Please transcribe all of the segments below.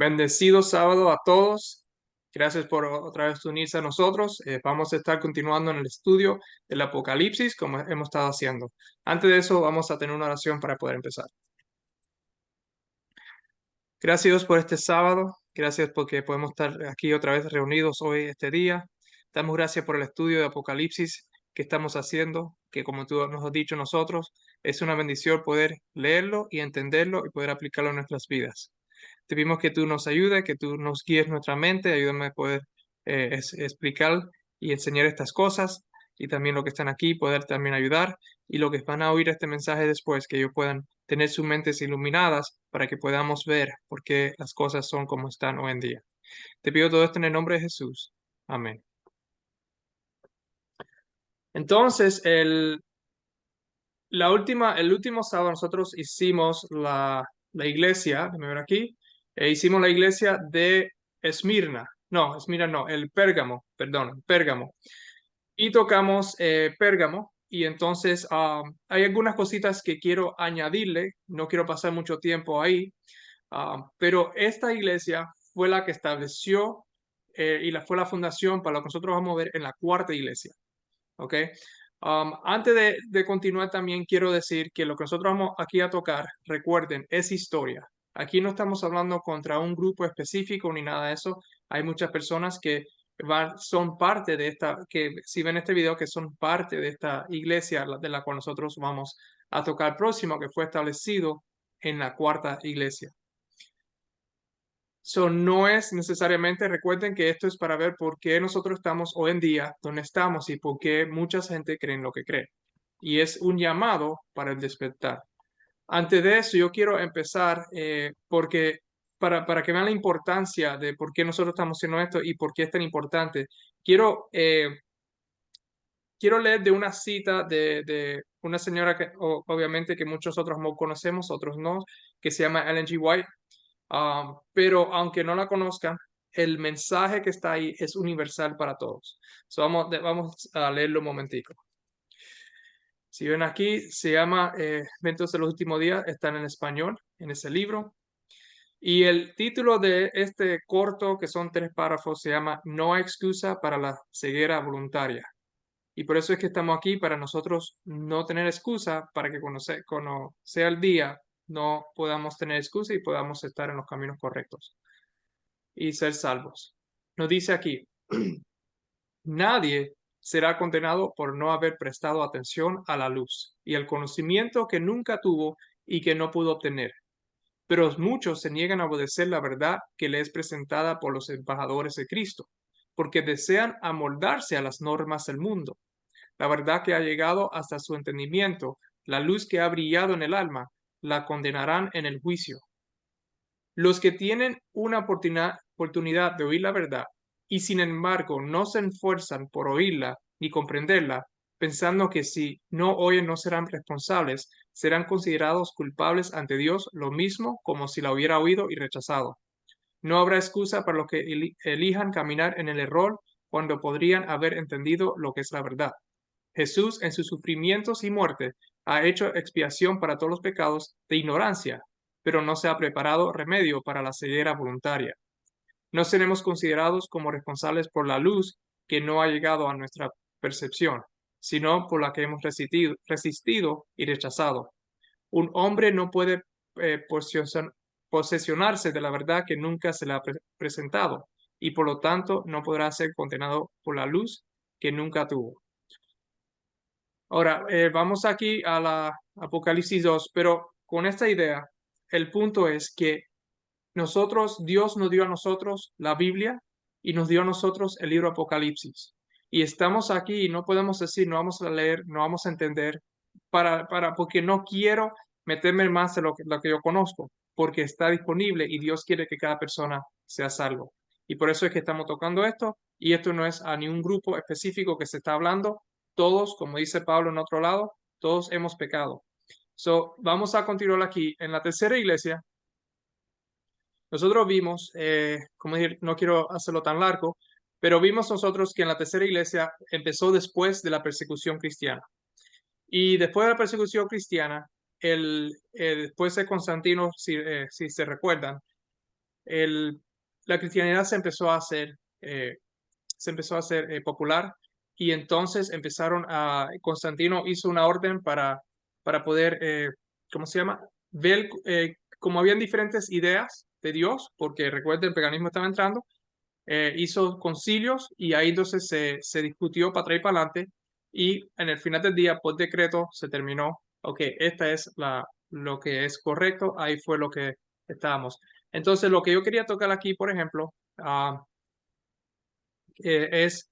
Bendecido sábado a todos. Gracias por otra vez unirse a nosotros. Vamos a estar continuando en el estudio del Apocalipsis como hemos estado haciendo. Antes de eso, vamos a tener una oración para poder empezar. Gracias Dios por este sábado. Gracias porque podemos estar aquí otra vez reunidos hoy, este día. Damos gracias por el estudio de Apocalipsis que estamos haciendo, que como tú nos has dicho nosotros, es una bendición poder leerlo y entenderlo y poder aplicarlo en nuestras vidas. Te pedimos que tú nos ayudes, que tú nos guíes nuestra mente, ayúdame a poder explicar y enseñar estas cosas y también lo que están aquí, poder también ayudar y lo que van a oír este mensaje después, que ellos puedan tener sus mentes iluminadas para que podamos ver por qué las cosas son como están hoy en día. Te pido todo esto en el nombre de Jesús. Amén. Entonces, el último sábado nosotros hicimos la iglesia, déjame ver aquí, hicimos la iglesia de Esmirna. No, Esmirna no, el Pérgamo, perdón, Pérgamo. Y tocamos Pérgamo. Y entonces hay algunas cositas que quiero añadirle, no quiero pasar mucho tiempo ahí, pero esta iglesia fue la que estableció fue la fundación para lo que nosotros vamos a ver en la cuarta iglesia. ¿Ok? Antes de continuar, también quiero decir que lo que nosotros vamos aquí a tocar, recuerden, es historia. Aquí no estamos hablando contra un grupo específico ni nada de eso. Hay muchas personas que son parte de esta, que si ven este video, que son parte de esta iglesia de la cual nosotros vamos a tocar próximo, que fue establecido en la cuarta iglesia. So, no es necesariamente, recuerden que esto es para ver por qué nosotros estamos hoy en día donde estamos y por qué mucha gente cree en lo que cree. Y es un llamado para el despertar. Antes de eso, yo quiero empezar porque para que vean la importancia de por qué nosotros estamos haciendo esto y por qué es tan importante, quiero leer de una cita de una señora que obviamente que muchos otros no conocemos, otros no, que se llama Ellen G. White. Pero aunque no la conozcan, el mensaje que está ahí es universal para todos. So, vamos a leerlo un momentico. Si ven aquí, se llama Eventos de los Últimos Días, están en español en ese libro. Y el título de este corto, que son 3 párrafos, se llama No hay excusa para la ceguera voluntaria. Y por eso es que estamos aquí, para nosotros no tener excusa, para que cuando sea el día no podamos tener excusa y podamos estar en los caminos correctos y ser salvos. Nos dice aquí, nadie será condenado por no haber prestado atención a la luz y el conocimiento que nunca tuvo y que no pudo obtener. Pero muchos se niegan a obedecer la verdad que le es presentada por los embajadores de Cristo, porque desean amoldarse a las normas del mundo. La verdad que ha llegado hasta su entendimiento, la luz que ha brillado en el alma, la condenarán en el juicio. Los que tienen una oportunidad de oír la verdad y sin embargo no se esfuerzan por oírla ni comprenderla, pensando que si no oyen no serán responsables, serán considerados culpables ante Dios lo mismo como si la hubiera oído y rechazado. No habrá excusa para los que elijan caminar en el error cuando podrían haber entendido lo que es la verdad. Jesús, en sus sufrimientos y muerte, ha hecho expiación para todos los pecados de ignorancia, pero no se ha preparado remedio para la ceguera voluntaria. No seremos considerados como responsables por la luz que no ha llegado a nuestra percepción, sino por la que hemos resistido y rechazado. Un hombre no puede posesionarse de la verdad que nunca se le ha presentado, y por lo tanto no podrá ser condenado por la luz que nunca tuvo. Ahora, vamos aquí a la Apocalipsis 2, pero con esta idea, el punto es que Dios nos dio a nosotros la Biblia y nos dio a nosotros el libro Apocalipsis. Y estamos aquí y no podemos decir, no vamos a leer, no vamos a entender, porque no quiero meterme más en lo que yo conozco, porque está disponible y Dios quiere que cada persona sea salvo. Y por eso es que estamos tocando esto, y esto no es a ningún grupo específico que se está hablando. Todos, como dice Pablo en otro lado, todos hemos pecado. So, vamos a continuar aquí. En la tercera iglesia, nosotros vimos, como decir, no quiero hacerlo tan largo, pero vimos nosotros que en la tercera iglesia empezó después de la persecución cristiana. Y después de la persecución cristiana, después de Constantino, si se recuerdan, la cristianidad se empezó a hacer popular, y entonces Constantino hizo una orden para poder, ¿cómo se llama? Ver, como habían diferentes ideas de Dios, porque recuerden, el paganismo estaba entrando, hizo concilios y ahí entonces se discutió para atrás y para adelante, y en el final del día, por decreto, se terminó, ok, esta es lo que es correcto, ahí fue lo que estábamos. Entonces, lo que yo quería tocar aquí, por ejemplo, es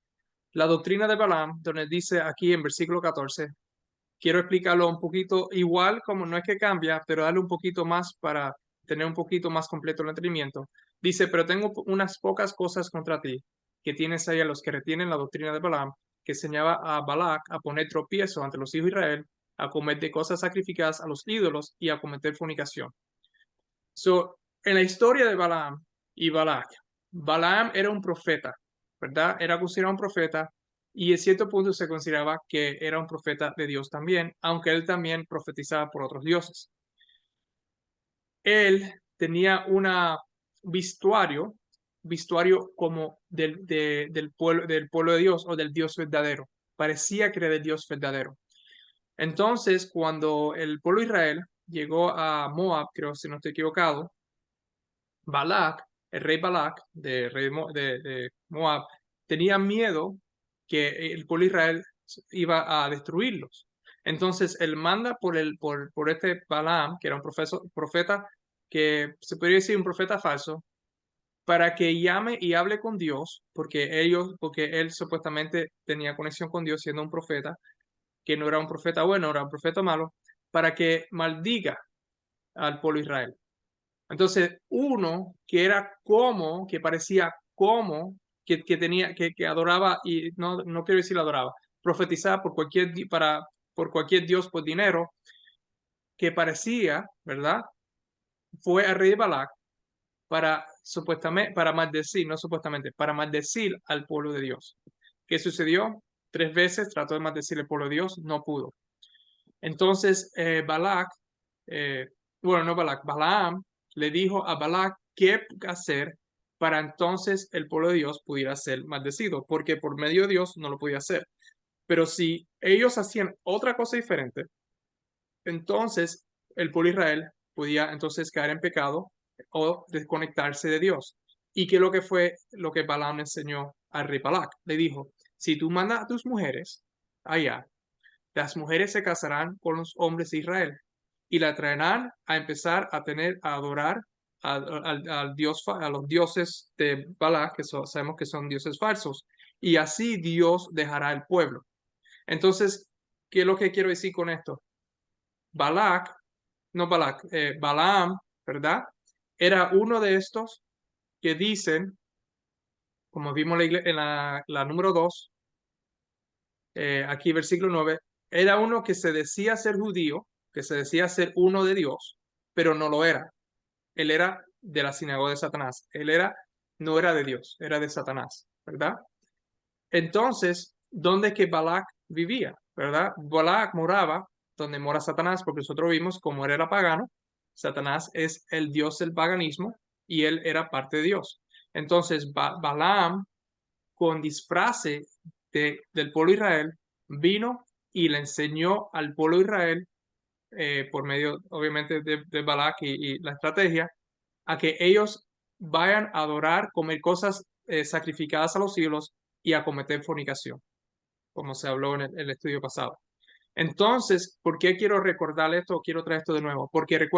la doctrina de Balaam, donde dice aquí en versículo 14, quiero explicarlo un poquito igual, como no es que cambia, pero darle un poquito más para tener un poquito más completo el entendimiento. Dice, pero tengo unas pocas cosas contra ti, que tienes ahí a los que retienen la doctrina de Balaam, que enseñaba a Balac a poner tropiezo ante los hijos de Israel, a comer de cosas sacrificadas a los ídolos y a cometer fornicación. So, en la historia de Balaam y Balac, Balaam era un profeta, ¿verdad? Era considerado un profeta, y en cierto punto se consideraba que era un profeta de Dios también, aunque él también profetizaba por otros dioses. Él tenía una vestuario, vestuario como del pueblo de Dios o del Dios verdadero. Parecía que era del Dios verdadero. Entonces, cuando el pueblo de Israel llegó a Moab, creo si no estoy equivocado, Balac, el rey Balac de Moab, tenía miedo que el pueblo de Israel iba a destruirlos. Entonces él manda por este Balaam, que era un profeta, que se podría decir un profeta falso, para que llame y hable con Dios, porque él supuestamente tenía conexión con Dios siendo un profeta, que no era un profeta bueno, era un profeta malo, para que maldiga al pueblo de Israel. Entonces, uno que era como, que parecía como, que tenía, que adoraba, y no quiero decir adoraba, profetizaba por cualquier Dios por dinero, que parecía, ¿verdad? Fue al rey de Balac para supuestamente, para maldecir, no supuestamente, para maldecir al pueblo de Dios. ¿Qué sucedió? 3 veces trató de maldecir al pueblo de Dios, no pudo. Entonces, eh, bueno, no Balac, Balaam le dijo a Balac qué hacer para entonces el pueblo de Dios pudiera ser maldecido, porque por medio de Dios no lo podía hacer. Pero si ellos hacían otra cosa diferente, entonces el pueblo de Israel podía entonces caer en pecado o desconectarse de Dios. ¿Y qué es lo que fue lo que Balaam enseñó al rey Balac? Le dijo, si tú mandas a tus mujeres allá, las mujeres se casarán con los hombres de Israel y la traerán a empezar a adorar al Dios, a los dioses de Balac, que sabemos que son dioses falsos, y así Dios dejará el pueblo. Entonces, ¿qué es lo que quiero decir con esto? Balac, no Balac, Balaam, ¿verdad? Era uno de estos que dicen, como vimos en la número 2, aquí versículo 9, era uno que se decía ser judío, que se decía ser uno de Dios, pero no lo era. Él era de la sinagoga de Satanás. No era de Dios, era de Satanás, ¿verdad? Entonces, ¿dónde es que Balac vivía? ¿Verdad? Balac moraba donde mora Satanás, porque nosotros vimos como él era pagano, Satanás es el dios del paganismo y él era parte de Dios. Entonces, Balaam, con disfrace del pueblo de Israel, vino y le enseñó al pueblo de Israel, por medio, obviamente, de Balac y la estrategia, a que ellos vayan a adorar, comer cosas sacrificadas a los ídolos y a cometer fornicación, como se habló en el estudio pasado. Entonces, ¿por qué quiero recordar esto? Quiero traer esto de nuevo, porque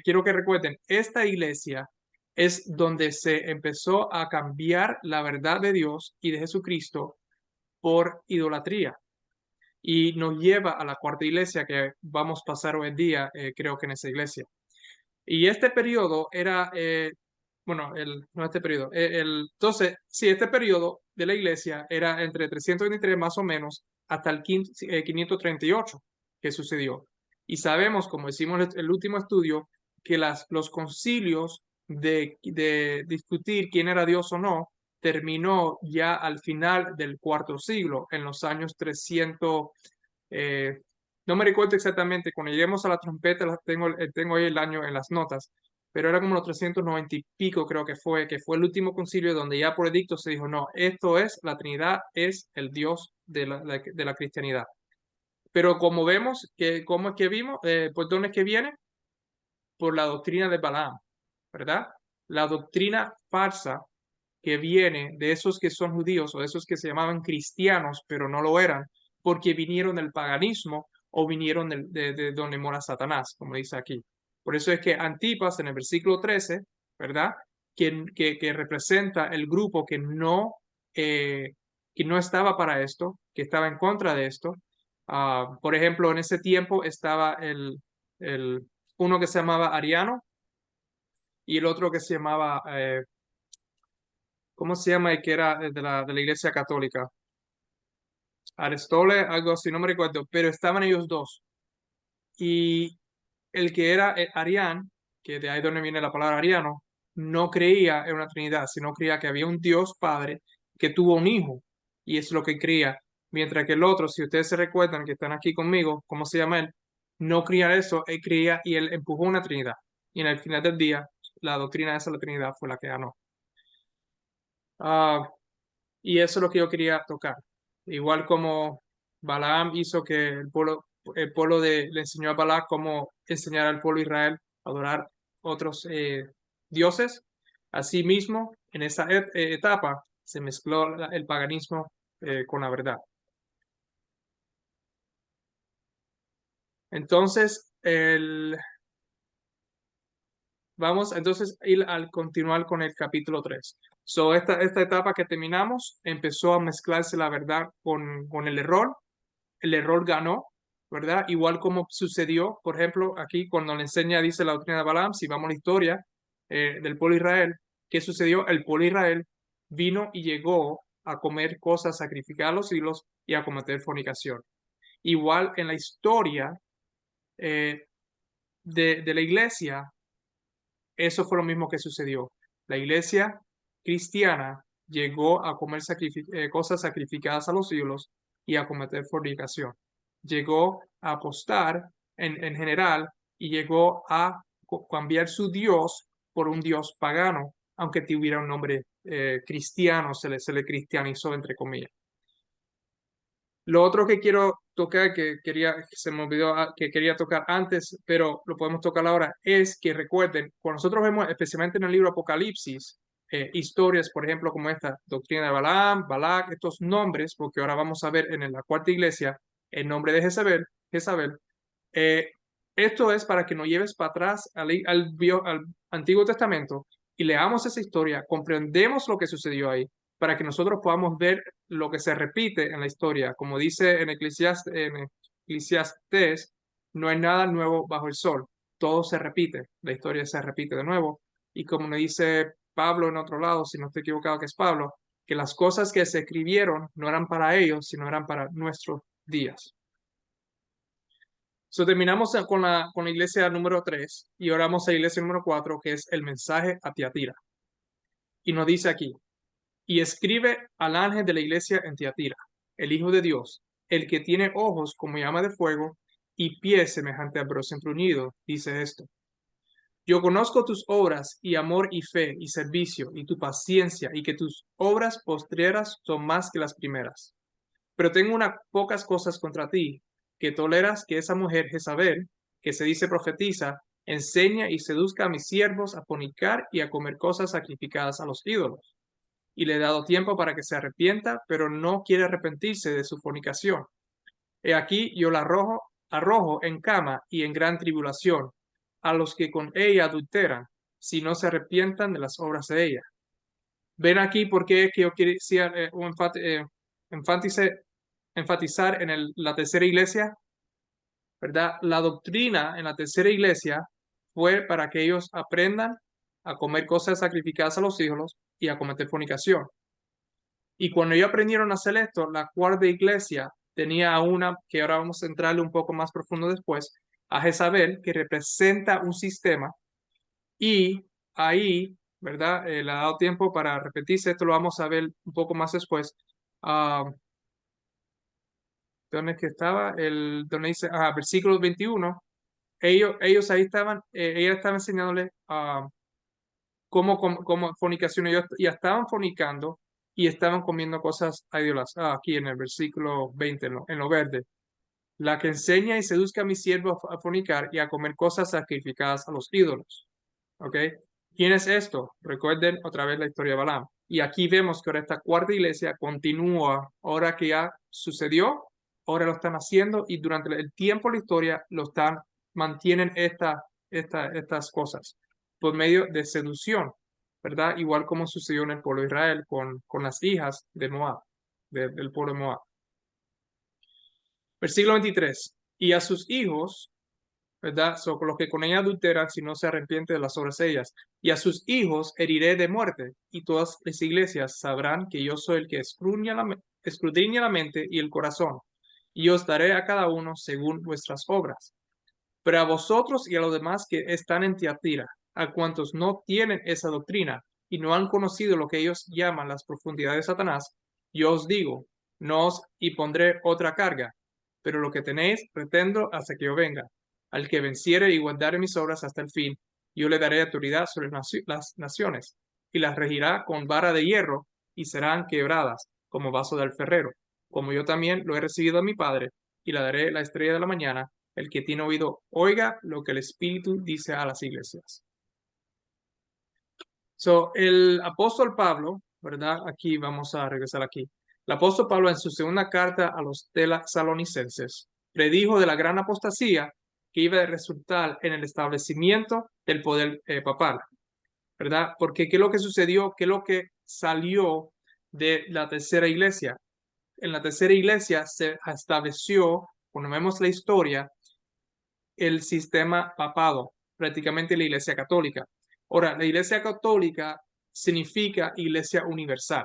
quiero que recuerden, esta iglesia es donde se empezó a cambiar la verdad de Dios y de Jesucristo por idolatría. Y nos lleva a la cuarta iglesia que vamos a pasar hoy en día, creo que en esa iglesia. Y este periodo era, bueno, no este periodo, entonces, sí, este periodo de la iglesia era entre 323 más o menos hasta el 538 que sucedió. Y sabemos, como decimos en el último estudio, que los concilios de discutir quién era Dios o no terminó ya al final del cuarto siglo, en los años 300. No me recuerdo exactamente, cuando lleguemos a la trompeta, tengo ahí el año en las notas, pero era como los 390 y pico, creo que fue el último concilio donde ya por edicto se dijo, no, esto es, la Trinidad es el Dios de la cristianidad. Pero como vemos, ¿cómo es que vimos? ¿Por dónde es que viene? Por la doctrina de Balaam, ¿verdad? La doctrina falsa que viene de esos que son judíos o de esos que se llamaban cristianos, pero no lo eran, porque vinieron del paganismo o vinieron de donde mora Satanás, como dice aquí. Por eso es que Antipas en el versículo 13, ¿verdad? Que representa el grupo que no estaba para esto, que estaba en contra de esto. Por ejemplo, en ese tiempo estaba el uno que se llamaba Ariano y el otro que se llamaba, ¿cómo se llama? El que era de la Iglesia Católica. Aristóteles, algo así, no me recuerdo, pero estaban ellos dos. Y el que era Arián, que de ahí donde viene la palabra ariano, no creía en una Trinidad, sino creía que había un Dios Padre que tuvo un hijo, y es lo que creía. Mientras que el otro, si ustedes se recuerdan que están aquí conmigo, ¿cómo se llama él? No creía eso, él creía y él empujó una Trinidad. Y en el final del día, la doctrina de esa la Trinidad fue la que ganó. Ah, y eso es lo que yo quería tocar. Igual como Balaam hizo que el pueblo le enseñó a Balaam cómo enseñar al pueblo de Israel a adorar otros dioses. Asimismo, en esa etapa se mezcló el paganismo con la verdad. Entonces, vamos entonces a ir al continuar con el capítulo 3. So, esta etapa que terminamos empezó a mezclarse la verdad con el error ganó, ¿verdad? Igual como sucedió, por ejemplo, aquí cuando le enseña, dice la doctrina de Balaam, si vamos a la historia del pueblo de Israel, ¿qué sucedió? El pueblo de Israel vino y llegó a comer cosas sacrificadas a los ídolos y a cometer fornicación. Igual en la historia eh, de la iglesia, eso fue lo mismo que sucedió. La iglesia cristiana llegó a comer cosas sacrificadas a los ídolos y a cometer fornicación. Llegó a apostar en general y llegó a cambiar su Dios por un Dios pagano, aunque tuviera un nombre cristiano, se le cristianizó entre comillas. Lo otro que quiero tocar, que se me olvidó, que quería tocar antes, pero lo podemos tocar ahora, es que recuerden, cuando nosotros vemos, especialmente en el libro Apocalipsis, historias, por ejemplo, como esta, doctrina de Balaam, Balac, estos nombres, porque ahora vamos a ver en la cuarta iglesia el nombre de Jezabel, eh, esto es para que nos lleves para atrás al Antiguo Testamento y leamos esa historia, comprendemos lo que sucedió ahí, para que nosotros podamos ver lo que se repite en la historia. Como dice en Eclesiastés, no hay nada nuevo bajo el sol, todo se repite, la historia se repite de nuevo. Y como me dice Pablo en otro lado, si no estoy equivocado que es Pablo, que las cosas que se escribieron no eran para ellos, sino eran para nuestros días. So, terminamos con la iglesia número 3 y ahora vamos a la iglesia número 4, que es el mensaje a Tiatira. Y nos dice aquí, y escribe al ángel de la iglesia en Tiatira, el Hijo de Dios, el que tiene ojos como llama de fuego y pies semejante a bronce bruñido, dice esto. Yo conozco tus obras y amor y fe y servicio y tu paciencia y que tus obras postreras son más que las primeras. Pero tengo unas pocas cosas contra ti, que toleras que esa mujer Jezabel, que se dice profetiza, enseña y seduzca a mis siervos a fornicar y a comer cosas sacrificadas a los ídolos. Y le he dado tiempo para que se arrepienta, pero no quiere arrepentirse de su fornicación. He aquí yo la arrojo en cama y en gran tribulación a los que con ella adulteran, si no se arrepientan de las obras de ella. Ven aquí porque es que yo quisiera enfatizar en la tercera iglesia, ¿verdad? La doctrina en la tercera iglesia fue para que ellos aprendan a comer cosas sacrificadas a los ídolos y a cometer fornicación. Y cuando ellos aprendieron a hacer esto, la cuarta iglesia tenía a una, que ahora vamos a entrarle un poco más profundo después, a Jezabel, que representa un sistema, y ahí, ¿verdad? Le ha dado tiempo para repetirse, esto lo vamos a ver un poco más después. Ah, ¿Dónde es que estaba? Donde dice, versículo 21, ellos ahí estaban, ella estaba enseñándole cómo fornicación, ellos ya estaban fornicando y estaban comiendo cosas a ídolos. Aquí en el versículo 20, en lo verde. La que enseña y seduzca a mi siervo a fornicar y a comer cosas sacrificadas a los ídolos. ¿Ok? ¿Quién es esto? Recuerden otra vez la historia de Balaam. Y aquí vemos que ahora esta cuarta iglesia continúa, ahora que ya sucedió, ahora lo están haciendo y durante el tiempo de la historia mantienen estas cosas por medio de seducción, ¿verdad? Igual como sucedió en el pueblo de Israel con las hijas de Moab, del pueblo de Moab. Versículo 23. Y a sus hijos, ¿verdad? Son los que con ella adulteran si no se arrepiente de las obras de ellas. Y a sus hijos heriré de muerte, y todas las iglesias sabrán que yo soy el que escudriña la mente y el corazón, y os daré a cada uno según vuestras obras. Pero a vosotros y a los demás que están en Tiatira, a cuantos no tienen esa doctrina y no han conocido lo que ellos llaman las profundidades de Satanás, yo os digo, no os pondré otra carga, pero lo que tenéis pretendo hasta que yo venga. Al que venciere y guardare mis obras hasta el fin, yo le daré autoridad sobre las naciones, y las regirá con vara de hierro, y serán quebradas como vaso de alferrero, como yo también lo he recibido a mi Padre, y le daré la estrella de la mañana. El que tiene oído, oiga lo que el Espíritu dice a las iglesias. El apóstol Pablo, ¿verdad? Aquí vamos a regresar aquí. El apóstol Pablo en su segunda carta a los tesalonicenses predijo de la gran apostasía que iba a resultar en el establecimiento del poder papal, ¿verdad? Porque ¿qué es lo que sucedió? ¿Qué es lo que salió de la tercera iglesia? En la tercera iglesia se estableció, cuando vemos la historia, el sistema papado, prácticamente la Iglesia Católica. Ahora, la Iglesia Católica significa Iglesia Universal.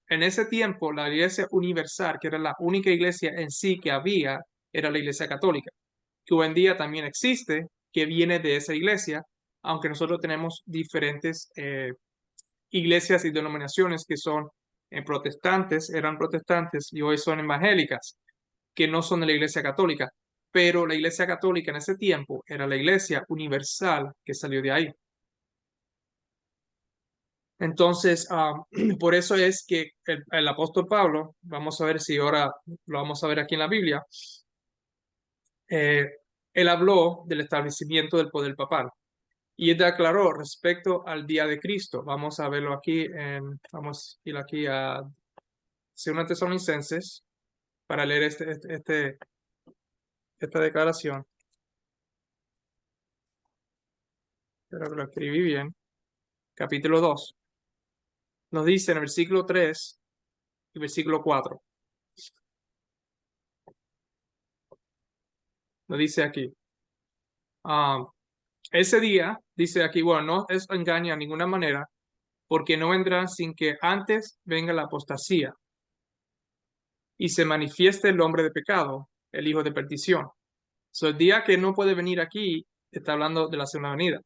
En ese tiempo, la Iglesia Universal, que era la única iglesia en sí que había, era la Iglesia Católica, que hoy en día también existe, que viene de esa iglesia, aunque nosotros tenemos diferentes iglesias y denominaciones que son protestantes, eran protestantes y hoy son evangélicas, que no son de la Iglesia Católica, pero la Iglesia Católica en ese tiempo era la Iglesia universal que salió de ahí. Entonces, por eso es que el apóstol Pablo, vamos a ver si ahora lo vamos a ver aquí en la Biblia, eh, él habló del establecimiento del poder papal y él declaró respecto al día de Cristo. Vamos a verlo aquí, vamos a ir aquí a 2 Tesalonicenses para leer esta declaración. Espero que lo escribí bien. Capítulo 2. Nos dice en el versículo 3 y versículo 4. Nos dice aquí. ah, Ese día, dice aquí, bueno, no es engaño de ninguna manera, porque no vendrán sin que antes venga la apostasía y se manifieste el hombre de pecado, el hijo de perdición. El día que no puede venir aquí, está hablando de la segunda venida.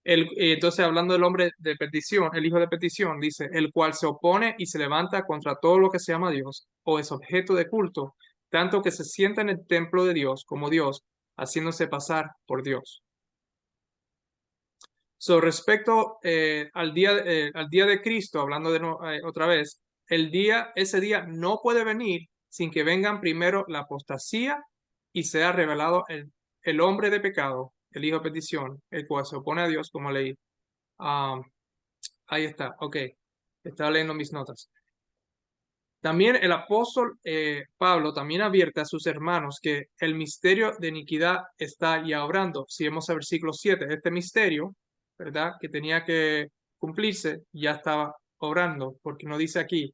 Entonces, hablando del hombre de perdición, el hijo de perdición, dice, el cual se opone y se levanta contra todo lo que se llama Dios o es objeto de culto, tanto que se sienta en el templo de Dios como Dios, haciéndose pasar por Dios. Respecto al día de Cristo, hablando otra vez, ese día no puede venir sin que vengan primero la apostasía y sea revelado el hombre de pecado, el hijo de perdición, el cual se opone a Dios, como leí. Ah, Ahí está, ok. Estaba leyendo mis notas. También el apóstol Pablo también advierte a sus hermanos que el misterio de iniquidad está ya obrando. Si vemos el versículo 7, este misterio, ¿verdad? Que tenía que cumplirse, ya estaba obrando, porque no dice aquí,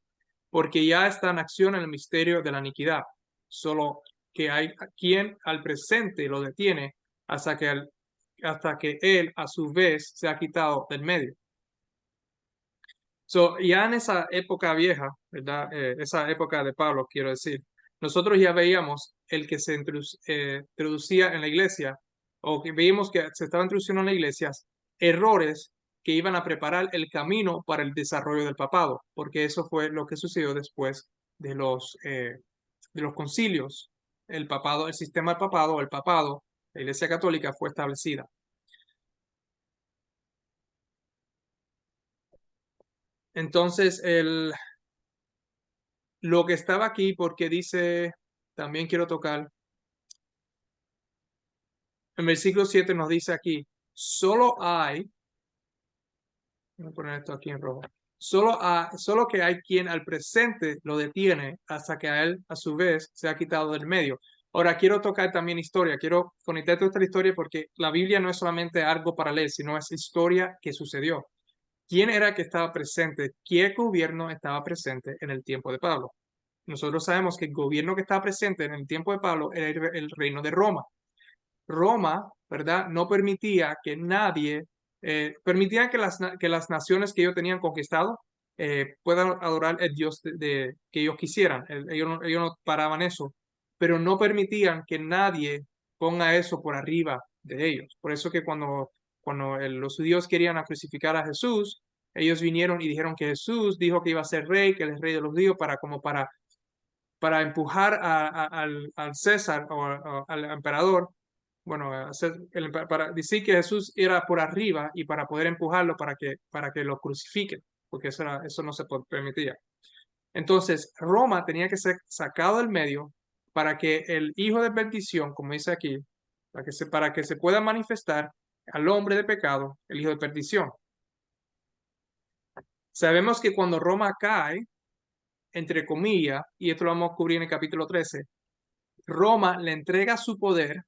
porque ya está en acción el misterio de la iniquidad. Solo que hay quien al presente lo detiene hasta que él a su vez se ha quitado del medio. Ya en esa época vieja, ¿verdad? Esa época de Pablo, quiero decir, nosotros ya veíamos el que se introducía en la iglesia, o que veíamos que se estaba introduciendo en la iglesia, errores que iban a preparar el camino para el desarrollo del papado, porque eso fue lo que sucedió después de los concilios. El papado, el sistema del papado, el papado, La Iglesia Católica fue establecida. Entonces, lo que estaba aquí, porque dice, también quiero tocar, en versículo 7 nos dice aquí, solo hay, voy a poner esto aquí en rojo, solo que hay quien al presente lo detiene hasta que a él, a su vez, se ha quitado del medio. Ahora, quiero tocar también historia, quiero conectar toda esta historia porque la Biblia no es solamente algo para leer, sino es historia que sucedió. ¿Quién era que estaba presente? ¿Qué gobierno estaba presente en el tiempo de Pablo? Nosotros sabemos que el gobierno que estaba presente en el tiempo de Pablo era el reino de Roma. Roma, ¿verdad? No permitía que nadie, permitía que las naciones que ellos tenían conquistado puedan adorar el Dios que ellos quisieran. Ellos no paraban eso, pero no permitían que nadie ponga eso por arriba de ellos. Por eso que cuando los judíos querían crucificar a Jesús, ellos vinieron y dijeron que Jesús dijo que iba a ser rey, que él es rey de los judíos, para empujar al César o al emperador, bueno, para decir que Jesús era por arriba y para poder empujarlo para que lo crucifiquen, porque eso no se permitía. Entonces, Roma tenía que ser sacado del medio para que el hijo de perdición, como dice aquí, para que se pueda manifestar al hombre de pecado, el hijo de perdición. Sabemos que cuando Roma cae, entre comillas, y esto lo vamos a cubrir en el capítulo 13, Roma le entrega su poder,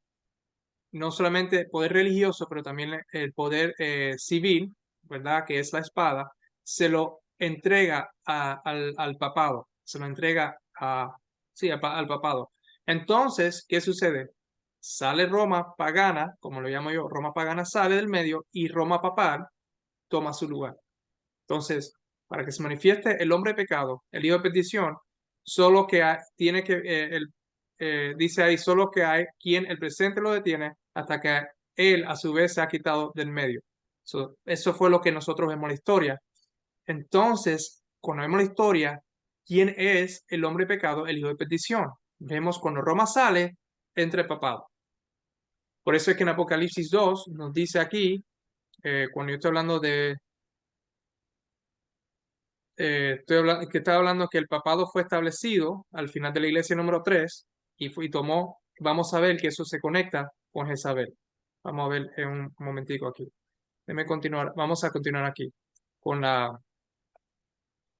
no solamente poder religioso, pero también el poder civil, ¿verdad? Que es la espada, se lo entrega al papado, se lo entrega sí, al papado. Entonces, ¿qué sucede? Sale Roma pagana, como lo llamo yo, Roma pagana sale del medio y Roma papal toma su lugar. Entonces, para que se manifieste el hombre de pecado, el hijo de perdición, solo que tiene que, dice ahí, solo que hay quien el presente lo detiene hasta que él a su vez se ha quitado del medio. Eso fue lo que nosotros vemos en la historia. Entonces, cuando vemos la historia, ¿quién es el hombre de pecado, el hijo de perdición? Vemos cuando Roma sale, entra el papado. Por eso es que en Apocalipsis 2 nos dice aquí, cuando yo estoy hablando de que estaba hablando que el papado fue establecido al final de la iglesia número 3 y tomó, vamos a ver que eso se conecta con Jezabel. Vamos a ver en un momentico aquí. Déjeme continuar, vamos a continuar aquí con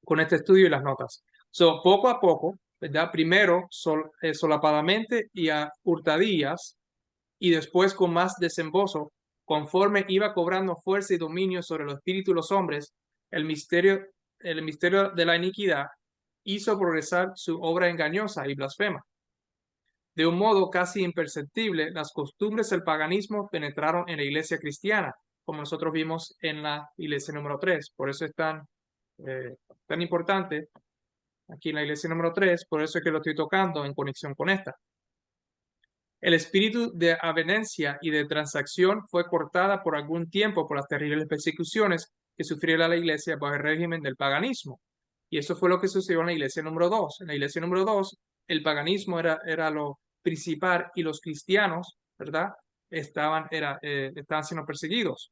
con este estudio y las notas. Poco a poco, ¿verdad? Primero solapadamente y a hurtadillas y después con más desembozo, conforme iba cobrando fuerza y dominio sobre los espíritus de los hombres, el misterio, el misterio de la iniquidad hizo progresar su obra engañosa y blasfema. De un modo casi imperceptible, las costumbres del paganismo penetraron en la iglesia cristiana, como nosotros vimos en la iglesia número 3. Por eso es tan importante aquí en la iglesia número 3, por eso es que lo estoy tocando en conexión con esta. El espíritu de avenencia y de transacción fue cortada por algún tiempo por las terribles persecuciones que sufriera la iglesia bajo el régimen del paganismo. Y eso fue lo que sucedió en la iglesia número 2. En la iglesia número 2, el paganismo era lo principal y los cristianos, ¿verdad? Estaban siendo perseguidos.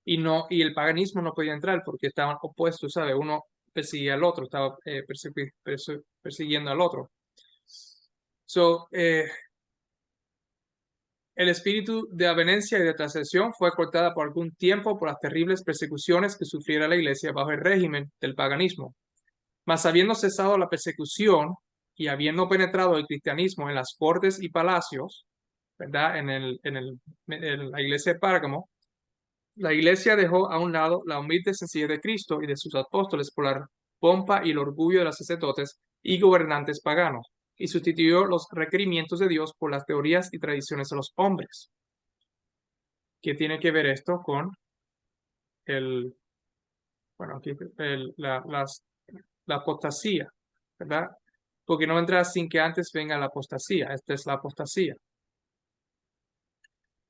Y el paganismo no podía entrar porque estaban opuestos, ¿sabes? Uno perseguía al otro, estaba persiguiendo al otro. El espíritu de avenencia y de transacción fue cortada por algún tiempo por las terribles persecuciones que sufriera la iglesia bajo el régimen del paganismo. Mas habiendo cesado la persecución y habiendo penetrado el cristianismo en las cortes y palacios, ¿verdad? En la iglesia de Pérgamo, la iglesia dejó a un lado la humilde sencillez de Cristo y de sus apóstoles por la pompa y el orgullo de los sacerdotes y gobernantes paganos, y sustituyó los requerimientos de Dios por las teorías y tradiciones de los hombres. ¿Qué tiene que ver esto con el, bueno, aquí, la apostasía, ¿verdad? Porque no vendrá sin que antes venga la apostasía. Esta es la apostasía.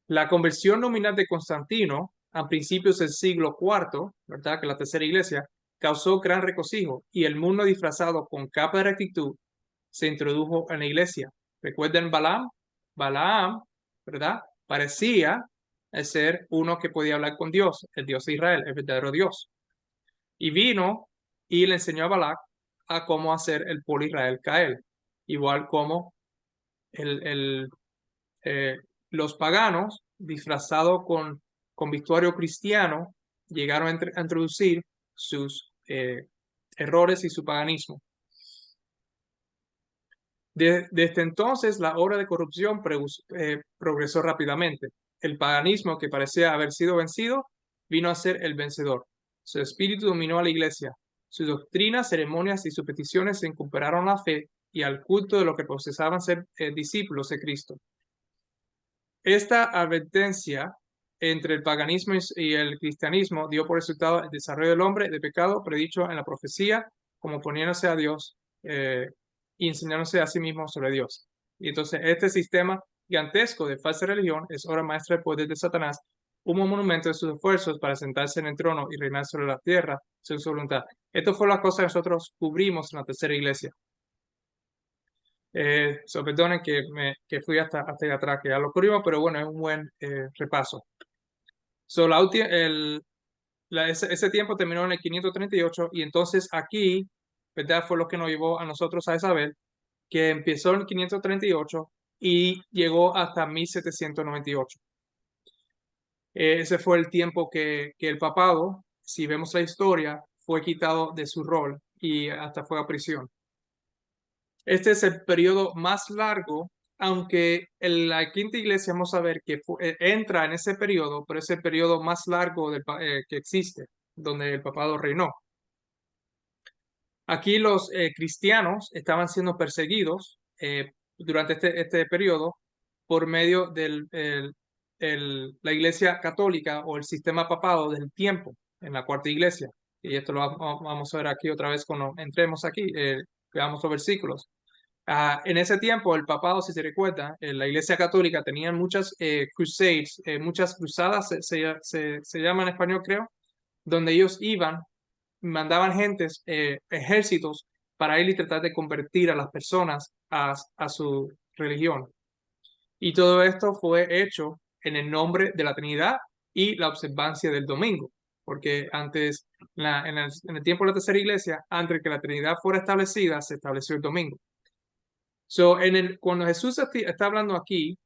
La conversión nominal de Constantino a principios del siglo IV, ¿verdad? Que la tercera iglesia, causó gran regocijo y el mundo disfrazado con capa de rectitud se introdujo en la iglesia. ¿Recuerdan Balaam? Balaam ¿verdad? Parecía ser uno que podía hablar con Dios, el Dios de Israel, el verdadero Dios. Y vino y le enseñó a Balac a cómo hacer el pueblo de Israel caer, igual como el, el, eh, los paganos, disfrazados con vestuario cristiano, llegaron a introducir sus errores y su paganismo. Desde entonces, la obra de corrupción progresó rápidamente. El paganismo, que parecía haber sido vencido, vino a ser el vencedor. Su espíritu dominó a la iglesia. Sus doctrinas, ceremonias y supersticiones se incorporaron a la fe y al culto de los que profesaban ser discípulos de Cristo. Esta advertencia entre el paganismo y el cristianismo dio por resultado el desarrollo del hombre de pecado predicho en la profecía, como poniéndose a Dios y enseñándose a sí mismo sobre Dios. Y entonces este sistema gigantesco de falsa religión es obra maestra del poder de Satanás, un monumento de sus esfuerzos para sentarse en el trono y reinar sobre la tierra según su voluntad. Esto fue la cosa que nosotros cubrimos en la tercera iglesia. Perdonen que fui hasta allá atrás, que ya lo cubrimos, pero bueno, es un buen repaso. Ese tiempo terminó en el 538 y entonces aquí, ¿verdad? Fue lo que nos llevó a nosotros a saber que empezó en 538 y llegó hasta 1798. Ese fue el tiempo que el papado, si vemos la historia, fue quitado de su rol y hasta fue a prisión. Este es el periodo más largo, aunque en la quinta iglesia vamos a ver que entra en ese periodo, pero es el periodo más largo que existe, donde el papado reinó. Aquí los cristianos estaban siendo perseguidos durante este periodo por medio de la iglesia católica o el sistema papado del tiempo en la cuarta iglesia. Y esto lo vamos a ver aquí otra vez cuando entremos aquí, veamos los versículos. En ese tiempo, el papado, si se recuerda, la Iglesia Católica tenía muchas crusades, muchas cruzadas, se llama en español, creo, donde ellos iban, mandaban gentes, ejércitos, para ir y tratar de convertir a las personas a su religión. Y todo esto fue hecho en el nombre de la Trinidad y la observancia del domingo, porque antes, en el tiempo de la tercera iglesia, antes de que la Trinidad fuera establecida, se estableció el domingo. Cuando Jesús está hablando aquí,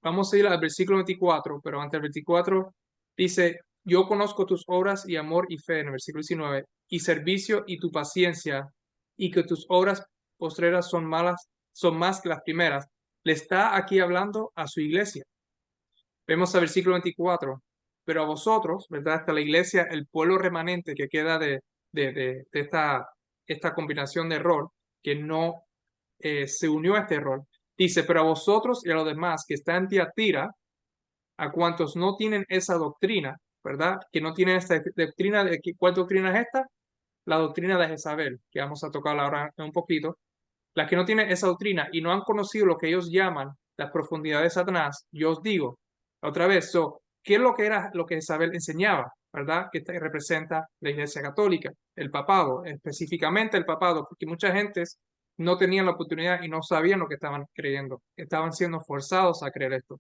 vamos a ir al versículo 24, pero antes del 24 dice, yo conozco tus obras y amor y fe, en el versículo 19, y servicio y tu paciencia, y que tus obras postreras son malas, son más que las primeras. Le está aquí hablando a su iglesia. Vemos al versículo 24, pero a vosotros, ¿verdad? Hasta la iglesia, el pueblo remanente que queda de esta combinación de error, que no se unió a este error. Dice, pero a vosotros y a los demás que están en Tiatira, a cuantos no tienen esa doctrina, ¿verdad? Que no tienen esta doctrina, ¿cuál doctrina es esta? La doctrina de Jezabel, que vamos a tocar ahora un poquito. Las que no tienen esa doctrina y no han conocido lo que ellos llaman las profundidades de Satanás, yo os digo, otra vez, ¿qué es lo que era lo que Jezabel enseñaba? ¿Verdad? Que representa la Iglesia Católica, el papado, específicamente el papado, porque mucha gente no tenían la oportunidad y no sabían lo que estaban creyendo, estaban siendo forzados a creer esto.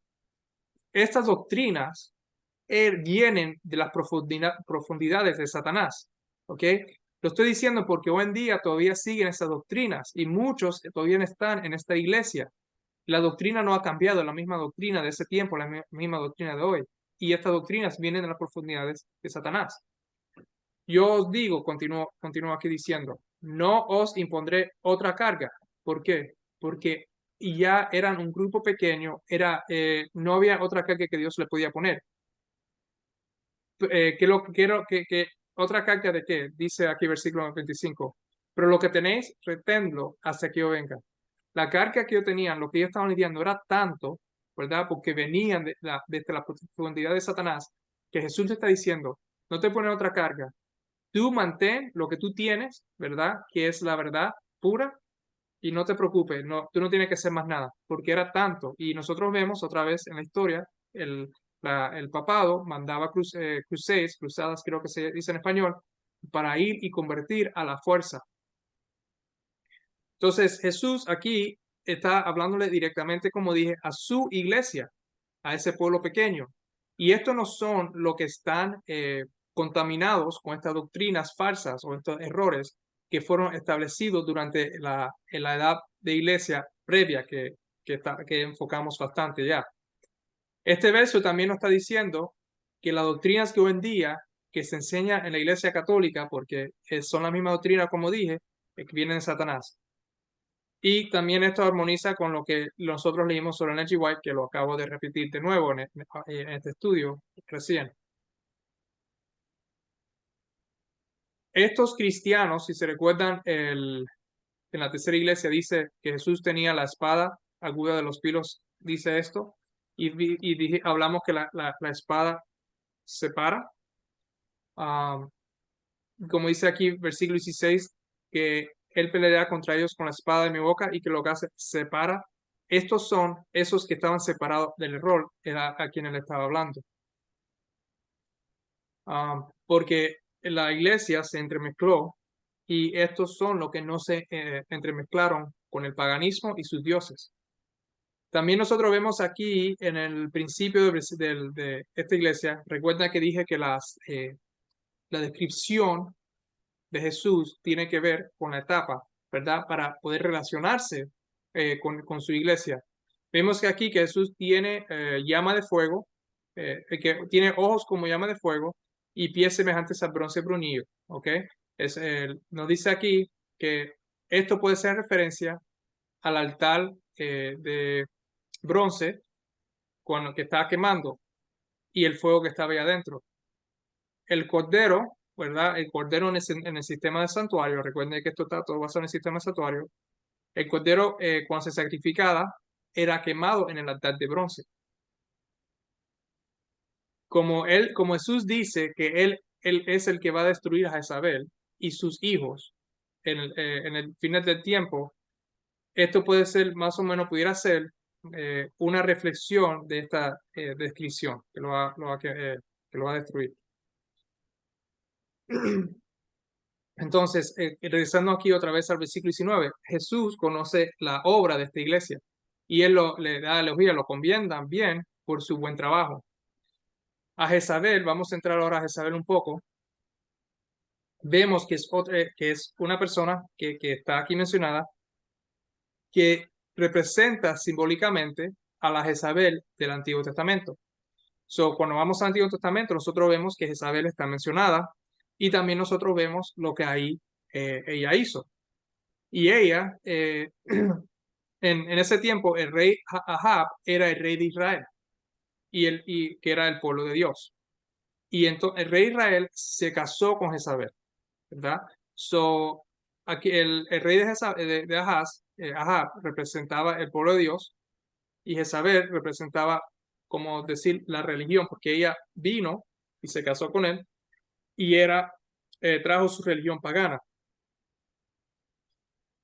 Estas doctrinas vienen de las profundidades de Satanás, ¿ok? Lo estoy diciendo porque hoy en día todavía siguen esas doctrinas y muchos todavía están en esta iglesia. La doctrina no ha cambiado, la misma doctrina de ese tiempo, la misma doctrina de hoy. Y estas doctrinas vienen de las profundidades de Satanás. Yo os digo, continúo aquí diciendo, no os impondré otra carga. ¿Por qué? Porque ya eran un grupo pequeño, no había otra carga que Dios le podía poner. Otra carga de qué, dice aquí versículo 25, pero lo que tenéis, reténlo hasta que yo venga. La carga que yo tenía, lo que ellos estaban lidiando era tanto, ¿verdad? Porque venían desde la profundidad de Satanás, que Jesús le está diciendo, no te pones otra carga, tú mantén lo que tú tienes, ¿verdad? Que es la verdad pura, y no te preocupes, no, tú no tienes que hacer más nada, porque era tanto. Y nosotros vemos otra vez en la historia, el papado mandaba cruzadas, creo que se dice en español, para ir y convertir a la fuerza. Entonces Jesús aquí está hablándole directamente, como dije, a su iglesia, a ese pueblo pequeño. Y estos no son los que están contaminados con estas doctrinas falsas o estos errores que fueron establecidos durante en la edad de iglesia previa que enfocamos bastante ya. Este verso también nos está diciendo que las doctrinas que hoy en día que se enseña en la iglesia católica, porque son la misma doctrina, como dije, que vienen de Satanás. Y también esto armoniza con lo que nosotros leímos sobre Ellen G. White, que lo acabo de repetir de nuevo en este estudio recién. Estos cristianos, si se recuerdan, en la tercera iglesia dice que Jesús tenía la espada aguda de los filos, dice esto, y hablamos que la espada separa. Como dice aquí, versículo 16, que él peleará contra ellos con la espada de mi boca y que lo que hace separa. Estos son esos que estaban separados del error, era a quien él estaba hablando. Porque la iglesia se entremezcló y estos son los que no se entremezclaron con el paganismo y sus dioses. También nosotros vemos aquí en el principio de esta iglesia, recuerda que dije que la descripción de Jesús tiene que ver con la etapa, ¿verdad? Para poder relacionarse con su iglesia. Vemos que aquí que Jesús tiene llama de fuego, que tiene ojos como llama de fuego y pies semejantes al bronce brunillo, ¿ok? Nos dice aquí que esto puede ser referencia al altar de bronce cuando que estaba quemando y el fuego que estaba ahí adentro. El cordero, ¿verdad? El cordero en el sistema de santuario, recuerden que esto está todo basado en el sistema de santuario. El cordero, cuando se sacrificaba, era quemado en el altar de bronce. Como Jesús dice que él es el que va a destruir a Jezabel y sus hijos en el final del tiempo, esto puede ser, más o menos, pudiera ser una reflexión de esta descripción que que lo va a destruir. Entonces, regresando aquí otra vez al versículo 19, Jesús conoce la obra de esta iglesia y él le da elogio, lo conviene bien por su buen trabajo. A Jezabel, vamos a entrar ahora a Jezabel un poco, vemos que es una persona que está aquí mencionada, que representa simbólicamente a la Jezabel del Antiguo Testamento. Cuando vamos al Antiguo Testamento, nosotros vemos que Jezabel está mencionada y también nosotros vemos lo que ahí ella hizo. Y ella, en ese tiempo, el rey Ahab era el rey de Israel y que era el pueblo de Dios. Y entonces el rey de Israel se casó con Jezabel, ¿verdad? Aquí el rey de Ahab representaba el pueblo de Dios y Jezabel representaba, como decir, la religión, porque ella vino y se casó con él y trajo su religión pagana.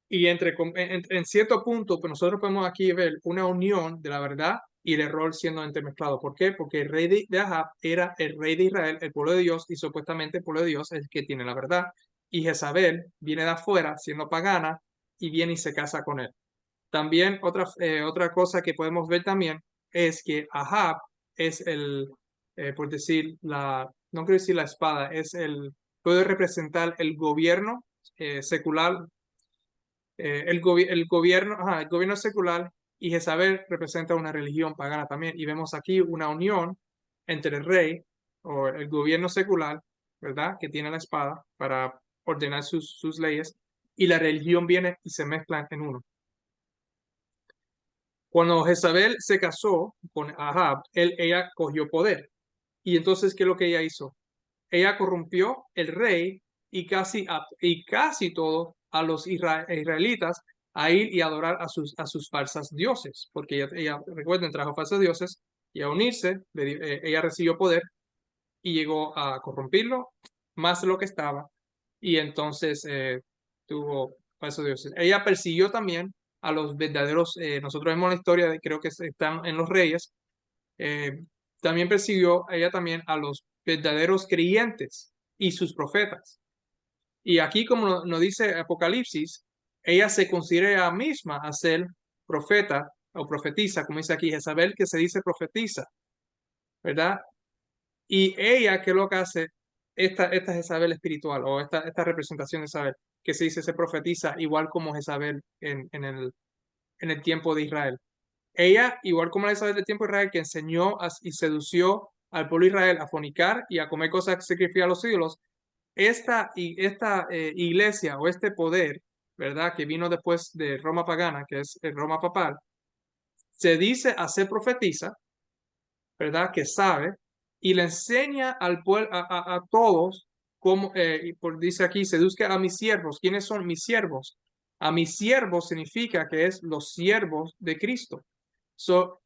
Y en cierto punto, pues nosotros podemos aquí ver una unión de la verdad y el error siendo entremezclado. ¿Por qué? Porque el rey de Ahab era el rey de Israel, el pueblo de Dios, y supuestamente el pueblo de Dios es el que tiene la verdad. Y Jezabel viene de afuera, siendo pagana, y viene y se casa con él. También otra cosa que podemos ver también es que Ahab es por decir, no quiero decir la espada, puede representar el gobierno secular, el gobierno secular, y Jezabel representa una religión pagana también. Y vemos aquí una unión entre el rey o el gobierno secular, ¿verdad? Que tiene la espada para ordenar sus leyes, y la religión viene y se mezclan en uno. Cuando Jezabel se casó con Ahab, ella cogió poder. Y entonces, ¿qué es lo que ella hizo? Ella corrompió el rey y casi todo a los israelitas a ir y adorar a sus falsas dioses, porque recuerden, trajo falsos dioses y a unirse, ella recibió poder y llegó a corrompirlo más de lo que estaba, y entonces tuvo falsos dioses. Ella persiguió también a los verdaderos, nosotros vemos la historia, creo que están en los Reyes, eh, también persiguió ella también a los verdaderos creyentes y sus profetas. Y aquí, como nos dice Apocalipsis, ella se considera a misma a ser profeta o profetiza, como dice aquí, Jezabel que se dice profetiza, ¿verdad? Y ella, ¿qué es lo que hace? Esta Jezabel espiritual o esta representación de Jezabel, que se dice, se profetiza igual como Jezabel en el tiempo de Israel. Ella, igual como la Jezabel del tiempo de Israel, que enseñó y sedució al pueblo de Israel a fornicar y a comer cosas que sacrifican a los ídolos, esta iglesia o este poder, ¿verdad? Que vino después de Roma pagana, que es el Roma papal, se dice a ser profetiza, ¿verdad? Que sabe y le enseña al pueblo, a todos, como dice aquí, seduzca a mis siervos. ¿Quiénes son mis siervos? A mis siervos significa que es los siervos de Cristo. So,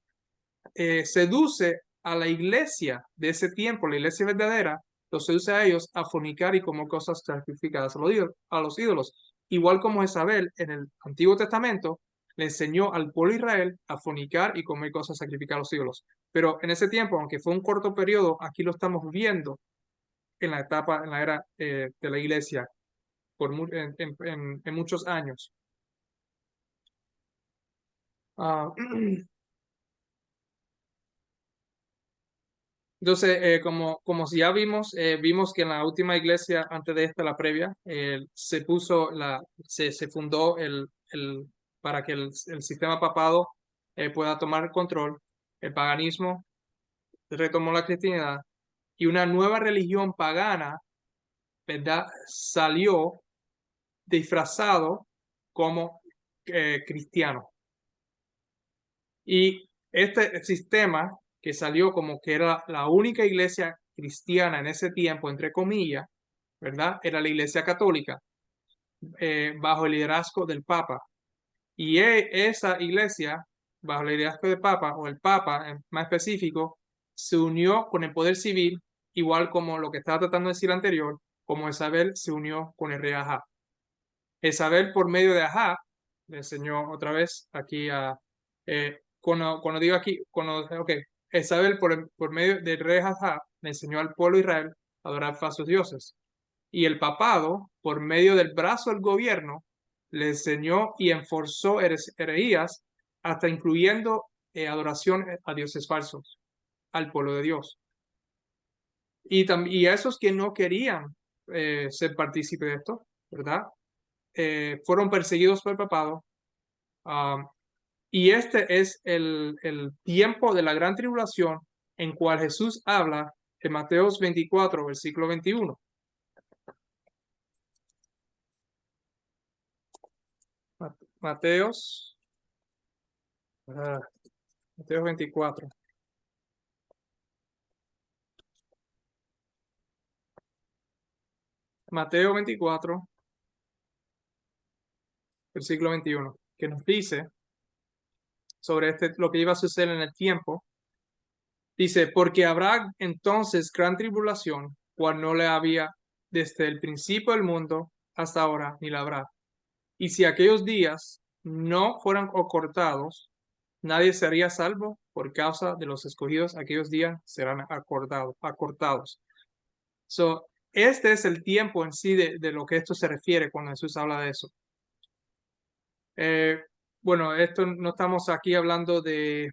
seduce a la iglesia de ese tiempo, la iglesia verdadera, los seduce a ellos a fornicar y comer cosas sacrificadas a los ídolos. Igual como Jezabel en el Antiguo Testamento le enseñó al pueblo de Israel a fornicar y comer cosas sacrificadas a los ídolos. Pero en ese tiempo, aunque fue un corto periodo, aquí lo estamos viendo en la etapa, en la era de la iglesia, en muchos años. Ah, Entonces, como si ya vimos que en la última iglesia, antes de esta, la previa, se fundó para que el sistema papado pueda tomar control, el paganismo retomó la cristianidad y una nueva religión pagana, ¿verdad? Salió disfrazado como cristiano. Y este sistema que salió como que era la única iglesia cristiana en ese tiempo, entre comillas, ¿verdad? Era la iglesia católica, bajo el liderazgo del Papa. Y esa iglesia, bajo el liderazgo del Papa, o el Papa más específico, se unió con el poder civil, igual como lo que estaba tratando de decir anterior, como Isabel se unió con el rey Ahab. Isabel, por medio de Ahab, le enseñó otra vez aquí cuando digo aquí, ok, Isabel por medio del rey Ahab le enseñó al pueblo de Israel a adorar falsos dioses. Y el papado, por medio del brazo del gobierno, le enseñó y enforzó herejías, hasta incluyendo adoración a dioses falsos, al pueblo de Dios. Y a esos que no querían ser partícipes de esto, ¿verdad? Fueron perseguidos por el papado. Y este es el tiempo de la gran tribulación en cual Jesús habla en Mateos 24, versículo 21. Mateos, ah, Mateos 24. Mateo 24, versículo 21, que nos dice sobre lo que iba a suceder en el tiempo. Dice, porque habrá entonces gran tribulación, cual no le había desde el principio del mundo hasta ahora, ni la habrá. Y si aquellos días no fueran acortados, nadie sería salvo por causa de los escogidos. Aquellos días serán acortados. So, este es el tiempo en sí de lo que esto se refiere cuando Jesús habla de eso. Bueno, esto no estamos aquí hablando de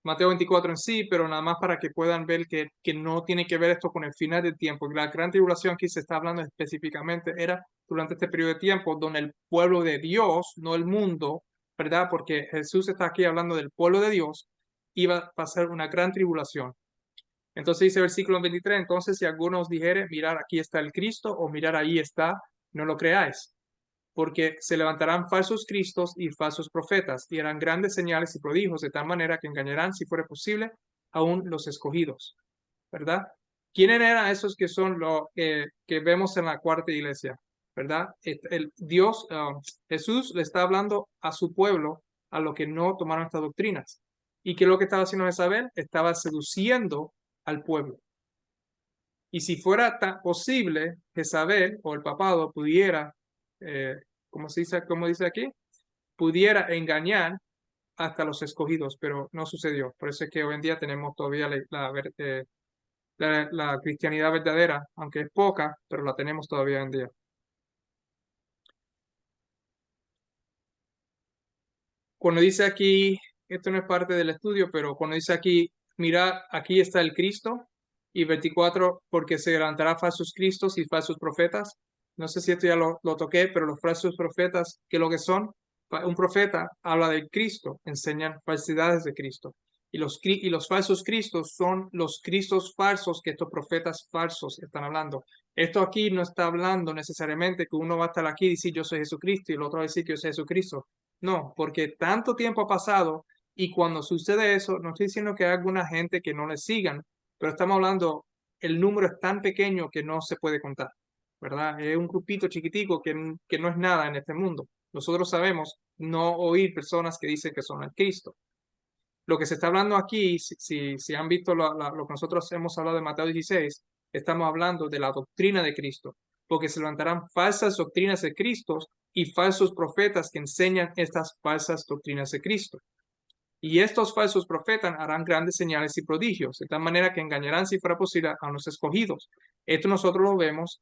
Mateo 24 en sí, pero nada más para que puedan ver que no tiene que ver esto con el final del tiempo. La gran tribulación que se está hablando específicamente era durante este periodo de tiempo donde el pueblo de Dios, no el mundo, ¿verdad? Porque Jesús está aquí hablando del pueblo de Dios, iba a pasar una gran tribulación. Entonces dice el versículo 23, entonces si alguno os dijere, mirar aquí está el Cristo o mirar ahí está, no lo creáis porque se levantarán falsos cristos y falsos profetas, y harán grandes señales y prodigios, de tal manera que engañarán, si fuera posible, aún los escogidos, ¿verdad? ¿Quiénes eran esos que son lo que vemos en la cuarta iglesia? ¿Verdad? Jesús le está hablando a su pueblo, a los que no tomaron estas doctrinas. ¿Y qué es lo que estaba haciendo Jezabel? Estaba seduciendo al pueblo. Y si fuera posible, Jezabel o el papado pudiera, eh, como dice aquí, pudiera engañar hasta los escogidos, pero no sucedió. Por eso es que hoy en día tenemos todavía la cristianidad verdadera, aunque es poca, pero la tenemos todavía hoy en día. cuando dice aquí, esto no es parte del estudio, pero cuando dice aquí, mira, aquí está el Cristo, y 24, porque se levantará falsos cristos y falsos profetas. No sé si esto ya lo toqué, pero los falsos profetas, ¿qué es lo que son? Un profeta habla del Cristo, enseñan falsedades de Cristo. Y los falsos cristos son los cristos falsos que estos profetas falsos están hablando. Esto aquí no está hablando necesariamente que uno va a estar aquí y decir yo soy Jesucristo y el otro va a decir que yo soy Jesucristo. No, porque tanto tiempo ha pasado y cuando sucede eso, no estoy diciendo que hay alguna gente que no le sigan, pero estamos hablando, el número es tan pequeño que no se puede contar, ¿verdad? Es un grupito chiquitico que no es nada en este mundo. Nosotros sabemos no oír personas que dicen que son el Cristo. Lo que se está hablando aquí, si han visto lo que nosotros hemos hablado de Mateo 16, estamos hablando de la doctrina de Cristo, porque se levantarán falsas doctrinas de Cristo y falsos profetas que enseñan estas falsas doctrinas de Cristo. Y estos falsos profetas harán grandes señales y prodigios, de tal manera que engañarán, si fuera posible, a los escogidos. Esto nosotros lo vemos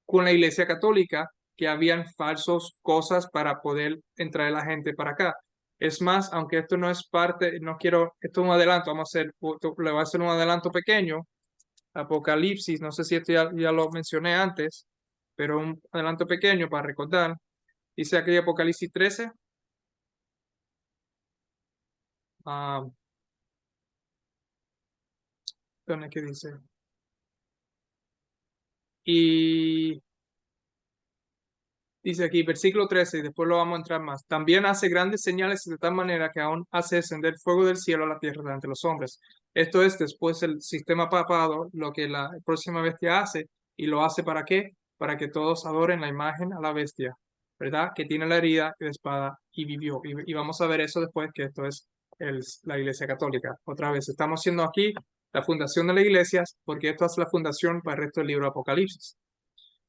con la Iglesia Católica, que habían falsos cosas para poder entrar a la gente para acá. Es más, aunque esto no es parte, no quiero, esto es un adelanto, vamos a hacer, le voy a hacer un adelanto pequeño. Apocalipsis, no sé si esto ya lo mencioné antes, pero un adelanto pequeño para recordar. Dice aquí Apocalipsis 13. Ah, ¿dónde es que dice? Y dice aquí, versículo 13, y después lo vamos a entrar más. También hace grandes señales de tal manera que aún hace descender fuego del cielo a la tierra delante de los hombres. Esto es después el sistema papado, lo que la próxima bestia hace, y lo hace ¿para qué? Para que todos adoren la imagen a la bestia, ¿verdad? Que tiene la herida y la espada y vivió. Y vamos a ver eso después, que esto es la Iglesia Católica. Otra vez, estamos haciendo aquí la fundación de las iglesias, porque esto es la fundación para el resto del libro de Apocalipsis.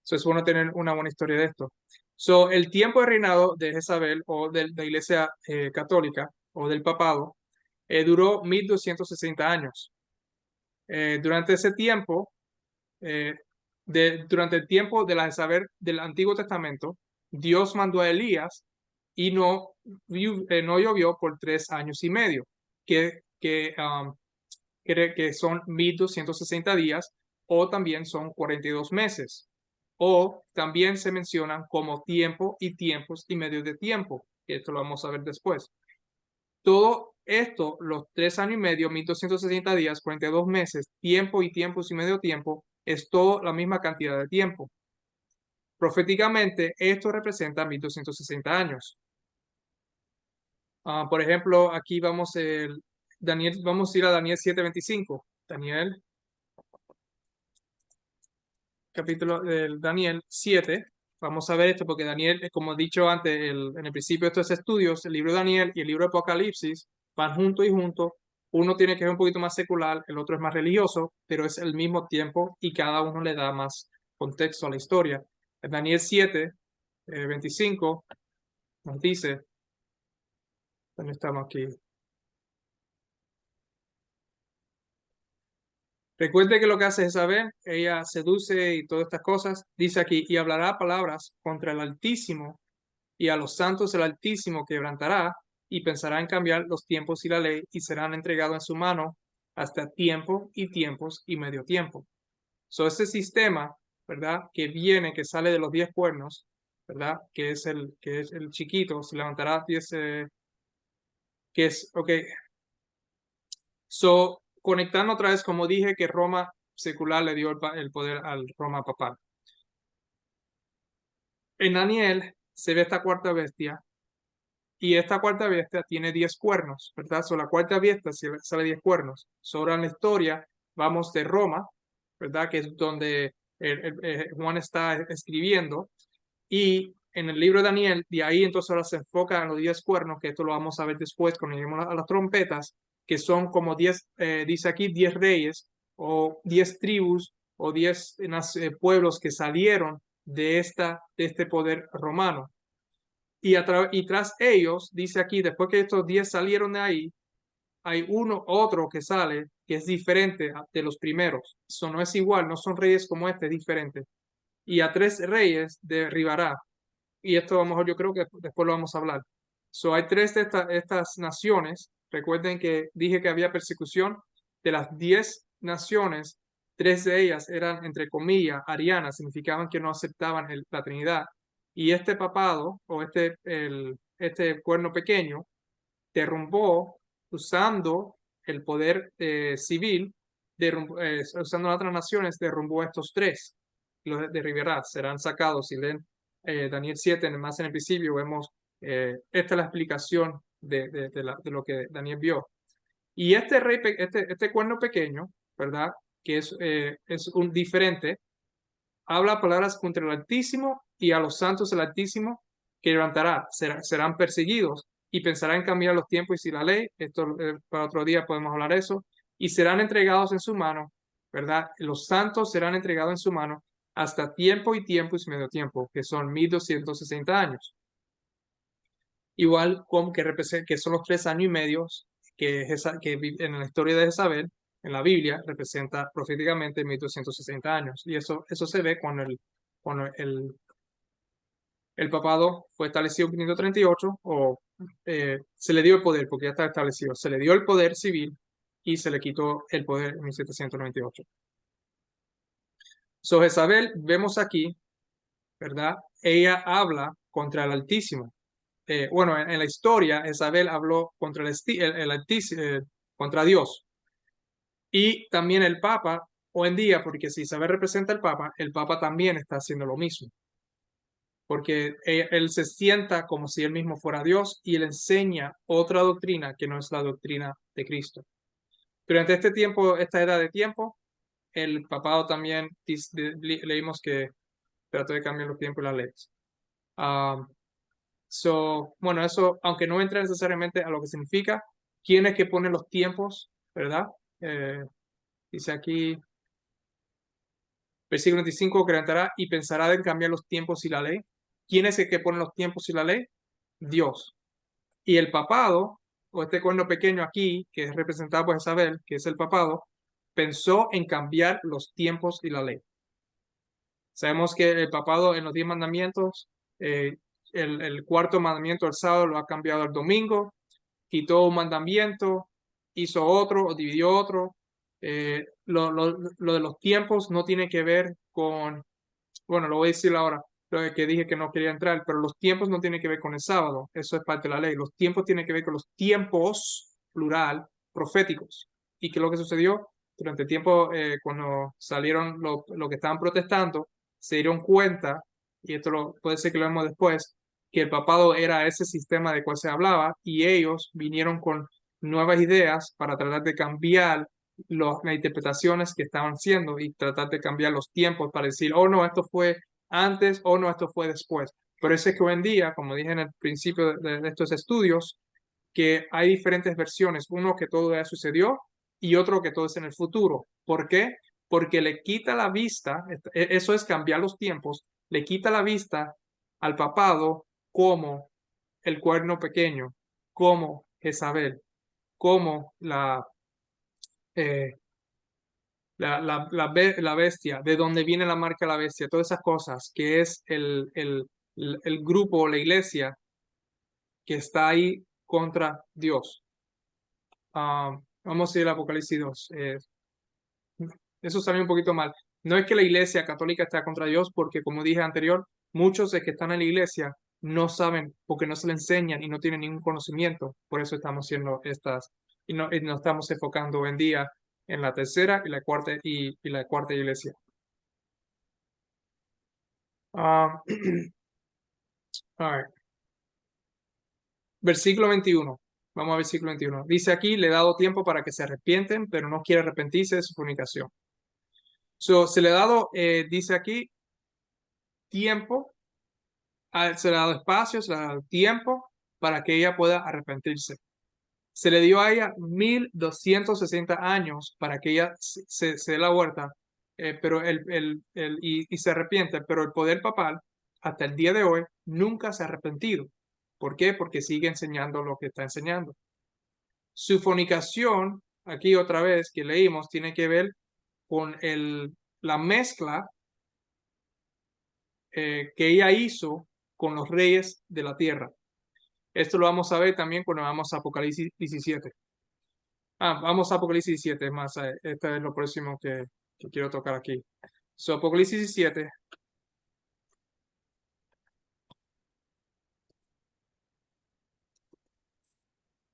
So, es bueno tener una buena historia de esto. So, el tiempo de reinado de Jezabel o de la Iglesia Católica o del papado duró 1260 años. Durante ese tiempo, eh, durante el tiempo de la Jezabel del Antiguo Testamento, Dios mandó a Elías y no llovió por 3 años y medio, que son 1260 días, o también son 42 meses, o también se mencionan como tiempo y tiempos y medio de tiempo, que esto lo vamos a ver después. Todo esto, los 3 años y medio, 1260 días, 42 meses, tiempo y tiempos y medio tiempo, es toda la misma cantidad de tiempo. Proféticamente, esto representa 1260 años. Por ejemplo, aquí vamos a ir a Daniel 7:25. Daniel, capítulo del Daniel 7. Vamos a ver esto porque Daniel, como he dicho antes, en el principio de estos estudios, el libro de Daniel y el libro de Apocalipsis van junto y junto. Uno tiene que ser un poquito más secular, el otro es más religioso, pero es el mismo tiempo y cada uno le da más contexto a la historia. En Daniel 7, 25, nos dice, ¿dónde estamos aquí? Recuerde que lo que hace Jezabel, ella seduce y todas estas cosas, dice aquí, y hablará palabras contra el Altísimo, y a los santos el Altísimo quebrantará, y pensará en cambiar los tiempos y la ley, y serán entregados en su mano hasta tiempo y tiempos y medio tiempo. So, este sistema, ¿verdad? Que viene, que sale de los 10 cuernos, ¿verdad? Que es el chiquito, se levantará 10, que es, ok. So, conectando otra vez, como dije, que Roma secular le dio el poder al Roma papal. En Daniel se ve esta cuarta bestia, y esta cuarta bestia tiene 10 cuernos, ¿verdad? So, la cuarta bestia sale 10 cuernos. Sobre la historia, vamos de Roma, ¿verdad? Que es donde Juan está escribiendo. Y en el libro de Daniel, de ahí entonces ahora se enfoca en los 10 cuernos, que esto lo vamos a ver después cuando lleguemos a las trompetas, que son como 10, dice aquí, 10 reyes o 10 tribus o 10 pueblos que salieron de este poder romano. Y tras ellos, dice aquí, después que estos 10 salieron de ahí, hay otro que sale que es diferente de los primeros. Eso no es igual, no son reyes como este, es diferente. Y a 3 reyes derribará. y esto a lo mejor yo creo que después lo vamos a hablar. So, hay tres de estas naciones. Recuerden que dije que había persecución. De las 10 naciones, 3 de ellas eran, entre comillas, arianas, significaban que no aceptaban la Trinidad. Y este papado, o este cuerno pequeño, derrumbó usando el poder civil, usando las otras naciones, derrumbó estos tres. Los derribará, serán sacados. Si leen Daniel 7, más en el principio, vemos, esta es la explicación de lo que Daniel vio. Y este rey, este cuerno pequeño, ¿verdad? Que es un diferente, habla palabras contra el Altísimo y a los santos del Altísimo que levantará, serán perseguidos y pensará en cambiar los tiempos y la ley. Esto para otro día podemos hablar de eso. Y serán entregados en su mano, ¿verdad? Los santos serán entregados en su mano hasta tiempo y medio tiempo, que son 1260 años. Igual como que son los 3 años y medio que en la historia de Jezabel, en la Biblia, representa proféticamente 1260 años. Y eso se ve cuando el papado fue establecido en 538, o se le dio el poder, porque ya está establecido, se le dio el poder civil y se le quitó el poder en 1798. So, Jezabel, vemos aquí, ¿verdad? Ella habla contra el Altísimo. Bueno, en la historia, Jezabel habló contra el Altísimo, contra Dios. Y también el Papa, hoy en día, porque si Isabel representa al Papa, el Papa también está haciendo lo mismo. Porque él se sienta como si él mismo fuera Dios y él enseña otra doctrina que no es la doctrina de Cristo. Durante este tiempo, esta edad de tiempo, el papado también leímos que trató de cambiar los tiempos y las leyes. Bueno, eso, aunque no entra necesariamente a lo que significa, quién es que pone los tiempos, ¿verdad? Dice aquí, versículo 25, que levantará y pensará en cambiar los tiempos y la ley. ¿Quién es el que pone los tiempos y la ley? Dios. Y el papado, o este cuerno pequeño aquí, que es representado por Isabel, que es el papado, pensó en cambiar los tiempos y la ley. Sabemos que el papado en los 10 mandamientos, el cuarto mandamiento del sábado lo ha cambiado al domingo, quitó un mandamiento, hizo otro o dividió otro. Lo de los tiempos no tiene que ver con, bueno, lo voy a decir ahora, lo de que dije que no quería entrar, pero los tiempos no tienen que ver con el sábado, eso es parte de la ley. Los tiempos tienen que ver con los tiempos, plural, proféticos. ¿Y qué es lo que sucedió? Durante el tiempo, cuando salieron los que estaban protestando, se dieron cuenta, y esto puede ser que lo vemos después, que el papado era ese sistema de cual se hablaba, y ellos vinieron con nuevas ideas para tratar de cambiar las interpretaciones que estaban haciendo y tratar de cambiar los tiempos para decir, oh no, esto fue antes o no, esto fue después. Por eso es que hoy en día, como dije en el principio de estos estudios, que hay diferentes versiones, uno que todo ya sucedió y otro que todo es en el futuro. ¿Por qué? Porque le quita la vista, eso es cambiar los tiempos, le quita la vista al papado como el cuerno pequeño, como Jezabel, como eh, la bestia, de donde viene la marca de la bestia, todas esas cosas, que es el grupo, la iglesia que está ahí contra Dios. Vamos a ir al Apocalipsis 2. Eso salió un poquito mal. No es que la iglesia católica está contra Dios, porque como dije anterior, muchos de que están en la iglesia no saben porque no se le enseñan y no tienen ningún conocimiento. Por eso estamos haciendo y nos estamos enfocando hoy en día en la tercera y la cuarta iglesia. All right. Versículo 21. Vamos a versículo 21. Dice aquí, le he dado tiempo para que se arrepienten, pero no quiere arrepentirse de su fornicación. Se le ha dado, dice aquí, tiempo, se le ha dado espacio, se le ha dado tiempo para que ella pueda arrepentirse. Se le dio a ella 1260 años para que ella se dé la vuelta, pero y se arrepiente, pero el poder papal hasta el día de hoy nunca se ha arrepentido. ¿Por qué? Porque sigue enseñando lo que está enseñando. Su fornicación, aquí otra vez que leímos, tiene que ver con la mezcla que ella hizo con los reyes de la tierra. Esto lo vamos a ver también cuando vamos a Apocalipsis 17. Vamos a Apocalipsis 17, es más, este es lo próximo que quiero tocar aquí. So, Apocalipsis 17.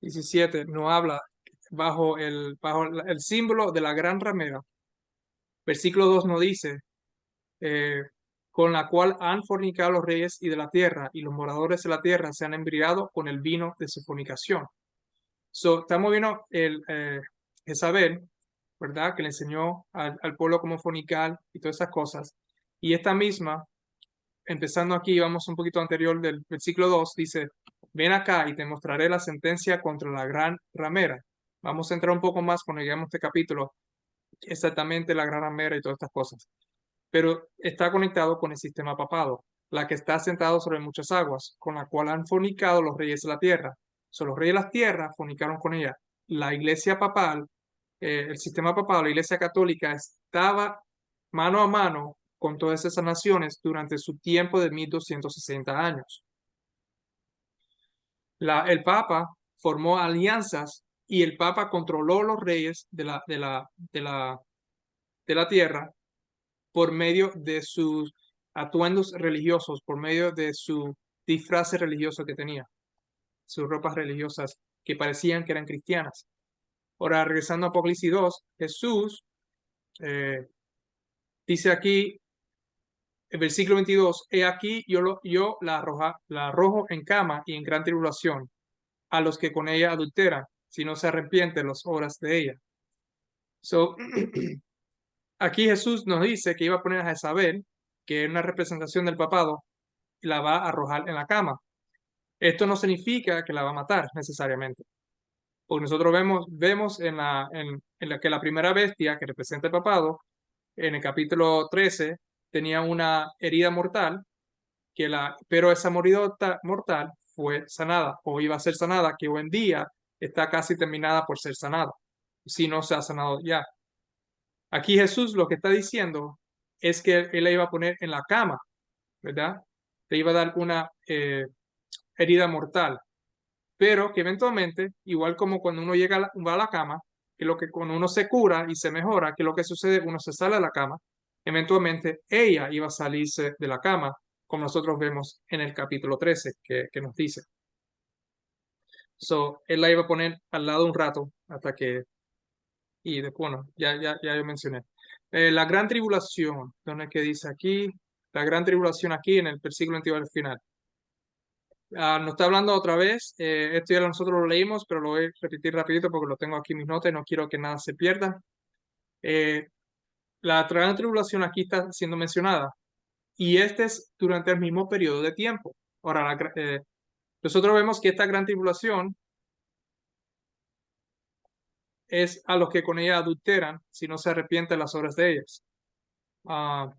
17 nos habla bajo el símbolo de la gran ramera. Versículo 2 nos dice, eh, con la cual han fornicado los reyes y de la tierra, y los moradores de la tierra se han embriagado con el vino de su fornicación. So, estamos viendo Jezabel, ¿verdad? Que le enseñó al pueblo cómo fornicar y todas esas cosas. Y esta misma, empezando aquí, vamos un poquito anterior del versículo 2, dice, ven acá y te mostraré la sentencia contra la gran ramera. Vamos a entrar un poco más cuando lleguemos a este capítulo, exactamente la gran ramera y todas estas cosas. Pero está conectado con el sistema papado, la que está sentado sobre muchas aguas, con la cual han fornicado los reyes de la tierra. Son los reyes de la tierra fornicaron con ella. La iglesia papal, el sistema papal, la iglesia católica, estaba mano a mano con todas esas naciones durante su tiempo de 1260 años. El Papa formó alianzas y el Papa controló los reyes de la tierra por medio de sus atuendos religiosos, por medio de su disfraz religioso que tenía, sus ropas religiosas que parecían que eran cristianas. Ahora, regresando a Apocalipsis 2, Jesús dice aquí, el versículo 22, he aquí yo la arrojo en cama y en gran tribulación a los que con ella adulteran, si no se arrepienten las obras de ella. So, aquí Jesús nos dice que iba a poner a Jezabel, que es una representación del papado, y la va a arrojar en la cama. Esto no significa que la va a matar necesariamente, porque nosotros vemos en la que la primera bestia que representa el papado, en el capítulo 13, tenía una herida mortal, pero esa mortal fue sanada, o iba a ser sanada, que hoy en día está casi terminada por ser sanada, si no se ha sanado ya. Aquí Jesús lo que está diciendo es que él la iba a poner en la cama, ¿verdad? Le iba a dar una herida mortal, pero que eventualmente, igual como cuando uno va a la cama, que lo que cuando uno se cura y se mejora, que lo que sucede, uno se sale de la cama, eventualmente ella iba a salirse de la cama, como nosotros vemos en el capítulo 13 que nos dice. So, él la iba a poner al lado un rato hasta que, y después, bueno, ya yo mencioné. La gran tribulación, ¿dónde es que dice aquí? La gran tribulación aquí en el versículo 22 al final. Nos está hablando otra vez, esto ya nosotros lo leímos, pero lo voy a repetir rapidito porque lo tengo aquí en mis notas y no quiero que nada se pierda. La gran tribulación aquí está siendo mencionada y este es durante el mismo periodo de tiempo. Ahora, nosotros vemos que esta gran tribulación es a los que con ella adulteran si no se arrepienten las obras de ellas. Ah,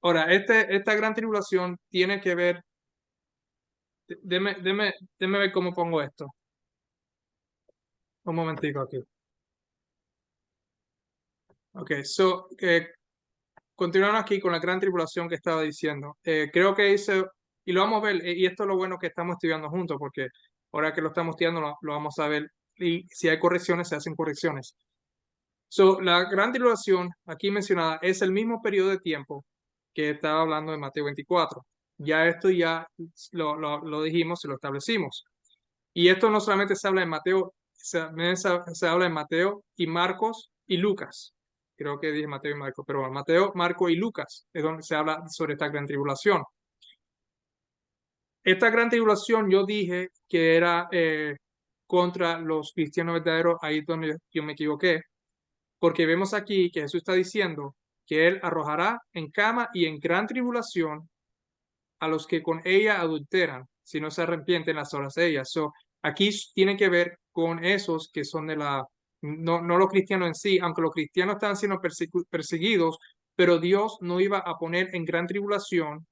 ahora, esta gran tribulación tiene que ver, déme ver cómo pongo esto. Un momentico aquí. Ok, so, continuando aquí con la gran tribulación que estaba diciendo. Creo que dice, y lo vamos a ver, y esto es lo bueno que estamos estudiando juntos, porque ahora que lo estamos estudiando lo vamos a ver, y si hay correcciones, se hacen correcciones. So, la gran tribulación aquí mencionada es el mismo periodo de tiempo que estaba hablando de Mateo 24. Ya esto ya lo dijimos y lo establecimos. Y esto no solamente se habla en Mateo, se habla en Mateo y Marcos y Lucas. Creo que dije Mateo y Marcos, pero bueno, Mateo, Marco y Lucas es donde se habla sobre esta gran tribulación. Esta gran tribulación yo dije que era contra los cristianos verdaderos, ahí es donde yo me equivoqué, porque vemos aquí que Jesús está diciendo que Él arrojará en cama y en gran tribulación a los que con ella adulteran, si no se arrepienten las horas de ella. So, aquí tiene que ver con esos que son no los cristianos en sí, aunque los cristianos están siendo perseguidos, pero Dios no iba a poner en gran tribulación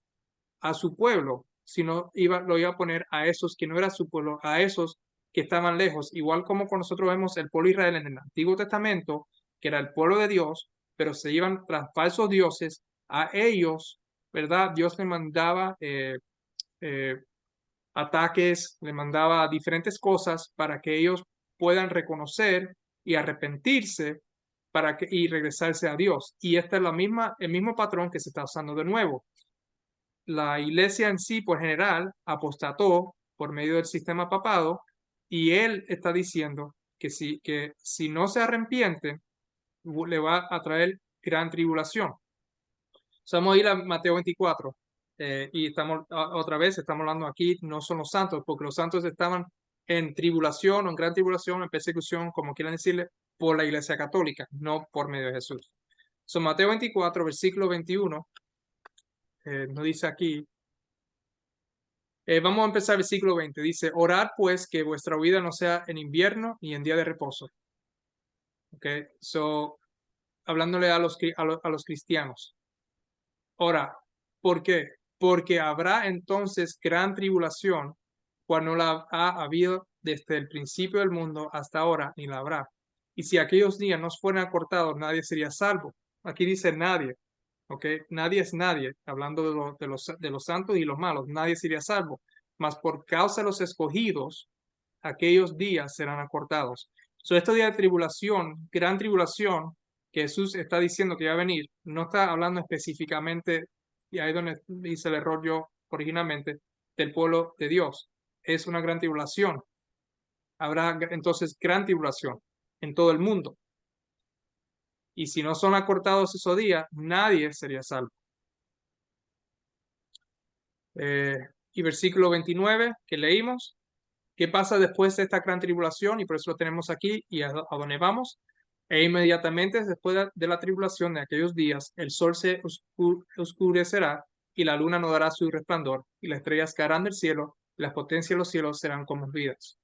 a su pueblo, sino lo iba a poner a esos que no era su pueblo, a esos que estaban lejos, igual como con nosotros vemos el pueblo de Israel en el Antiguo Testamento, que era el pueblo de Dios, pero se iban tras falsos dioses, a ellos ¿verdad? Dios le mandaba eh, ataques, le mandaba diferentes cosas para que ellos puedan reconocer y arrepentirse y regresarse a Dios. Y esta es el mismo patrón que se está usando de nuevo. La iglesia en sí, por general, apostató por medio del sistema papado, y él está diciendo que si no se arrepiente, le va a traer gran tribulación. Vamos a ir a Mateo 24. Y otra vez, estamos hablando aquí, no son los santos, porque los santos estaban en tribulación, o en gran tribulación, en persecución, como quieran decirle, por la iglesia católica, no por medio de Jesús. Mateo 24, versículo 21, nos dice aquí, vamos a empezar el versículo 20, dice, orad pues que vuestra vida no sea en invierno ni en día de reposo. Ok, hablándole a los cristianos. Ahora, ¿por qué? Porque habrá entonces gran tribulación, cual no la ha habido desde el principio del mundo hasta ahora, ni la habrá. Y si aquellos días no fueran acortados, nadie sería salvo. Aquí dice nadie, ¿ok? Nadie es nadie, hablando de los santos y los malos, nadie sería salvo. Mas por causa de los escogidos, aquellos días serán acortados. Estos días de tribulación, gran tribulación, que Jesús está diciendo que va a venir, no está hablando específicamente, y ahí es donde dice el error yo originalmente, del pueblo de Dios. Es una gran tribulación. Habrá entonces gran tribulación en todo el mundo. Y si no son acortados esos días, nadie sería salvo. Y versículo 29 que leímos, ¿qué pasa después de esta gran tribulación? Y por eso lo tenemos aquí y a dónde vamos. E inmediatamente después de la tribulación de aquellos días, el sol se oscurecerá y la luna no dará su resplandor y las estrellas caerán del cielo y las potencias de los cielos serán conmovidas.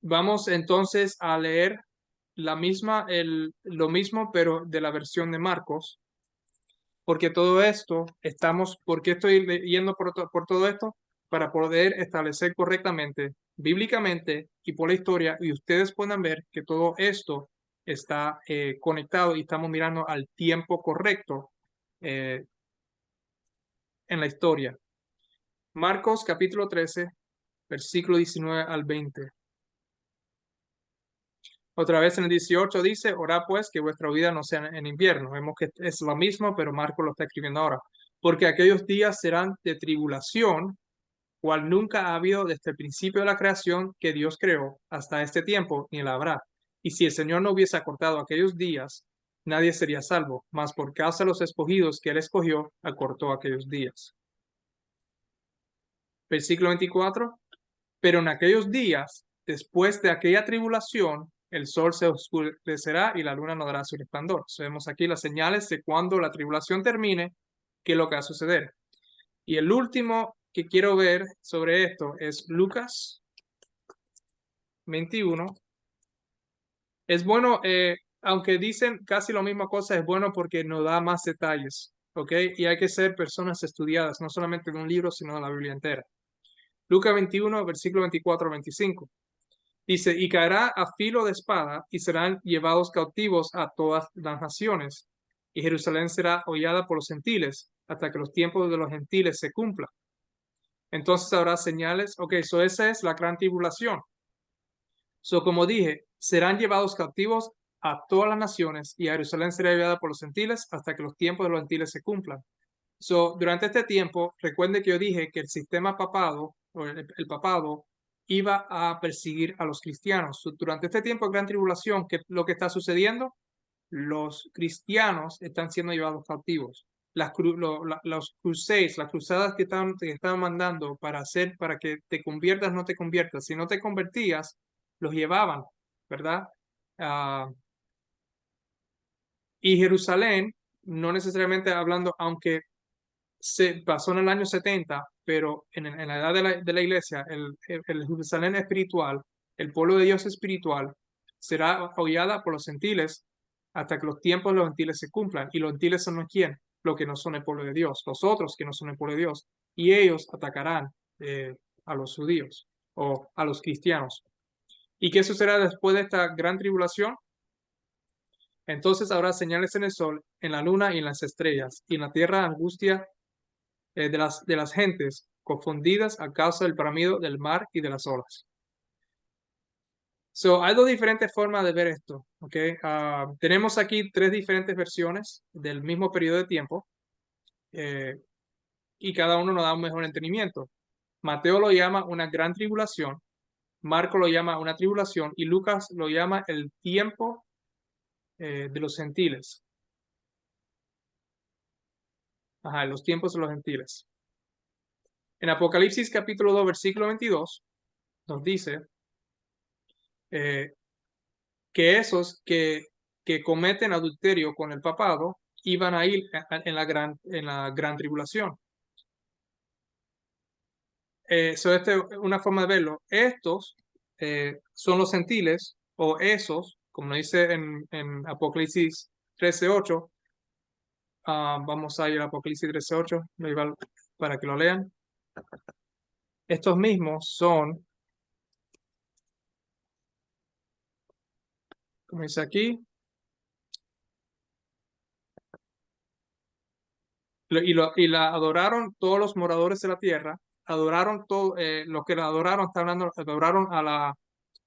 Vamos entonces a leer lo mismo, pero de la versión de Marcos, porque todo esto ¿por qué estoy yendo por todo esto? Para poder establecer correctamente, bíblicamente y por la historia, y ustedes puedan ver que todo esto está conectado y estamos mirando al tiempo correcto eh, en la historia. Marcos capítulo 13, versículo 19 al 20. Otra vez en el 18 dice, orad pues que vuestra vida no sea en invierno. Vemos que es lo mismo, pero Marcos lo está escribiendo ahora. Porque aquellos días serán de tribulación, cual nunca ha habido desde el principio de la creación que Dios creó hasta este tiempo, ni la habrá. Y si el Señor no hubiese acortado aquellos días, nadie sería salvo, mas por causa de los escogidos que Él escogió, acortó aquellos días. Versículo 24. Pero en aquellos días, después de aquella tribulación, el sol se oscurecerá y la luna no dará su resplandor. Vemos aquí las señales de cuando la tribulación termine, qué es lo que va a suceder. Y el último que quiero ver sobre esto es Lucas 21. Es bueno, aunque dicen casi la misma cosa, es bueno porque nos da más detalles, ¿ok? Y hay que ser personas estudiadas, no solamente de un libro, sino de la Biblia entera. Lucas 21, versículo 24 al 25. Dice, y caerá a filo de espada y serán llevados cautivos a todas las naciones. Y Jerusalén será hollada por los gentiles hasta que los tiempos de los gentiles se cumplan. Entonces habrá señales. Ok, esa es la gran tribulación. Como dije, serán llevados cautivos a todas las naciones y Jerusalén será llevada por los gentiles hasta que los tiempos de los gentiles se cumplan. Durante este tiempo, recuerde que yo dije que el sistema papado, o el papado, iba a perseguir a los cristianos. Durante este tiempo de gran tribulación, ¿qué lo que está sucediendo? Los cristianos están siendo llevados cautivos. Los crusades, las cruzadas que estaban mandando para que te conviertas, no te conviertas. Si no te convertías, los llevaban, ¿verdad? Ah, y Jerusalén, no necesariamente hablando, aunque se pasó en el año 70, pero en la edad de la iglesia, el Jerusalén espiritual, el pueblo de Dios espiritual, será hollada por los gentiles hasta que los tiempos de los gentiles se cumplan. Y los gentiles son quién? Los que no son el pueblo de Dios, los otros que no son el pueblo de Dios. Y ellos atacarán a los judíos o a los cristianos. ¿Y qué sucederá después de esta gran tribulación? Entonces habrá señales en el sol, en la luna y en las estrellas, y en la tierra angustia de las gentes, confundidas a causa del bramido del mar y de las olas. So, hay dos diferentes formas de ver esto, ¿ok? Tenemos aquí tres diferentes versiones del mismo periodo de tiempo, eh, y cada uno nos da un mejor entendimiento. Mateo lo llama una gran tribulación, Marco lo llama una tribulación y Lucas lo llama el tiempo de los gentiles. Ajá, los tiempos de los gentiles. En Apocalipsis capítulo 2, versículo 22, nos dice eh, que esos que cometen adulterio con el papado iban a ir en la gran tribulación. Esta es una forma de verlo. Estos son los gentiles, o esos, como dice en Apocalipsis 13:8. Vamos a ir a Apocalipsis 13:8 para que lo lean. Estos mismos son, como dice aquí, y la adoraron todos los moradores de la tierra, adoraron todo, lo que la adoraron, está hablando, adoraron a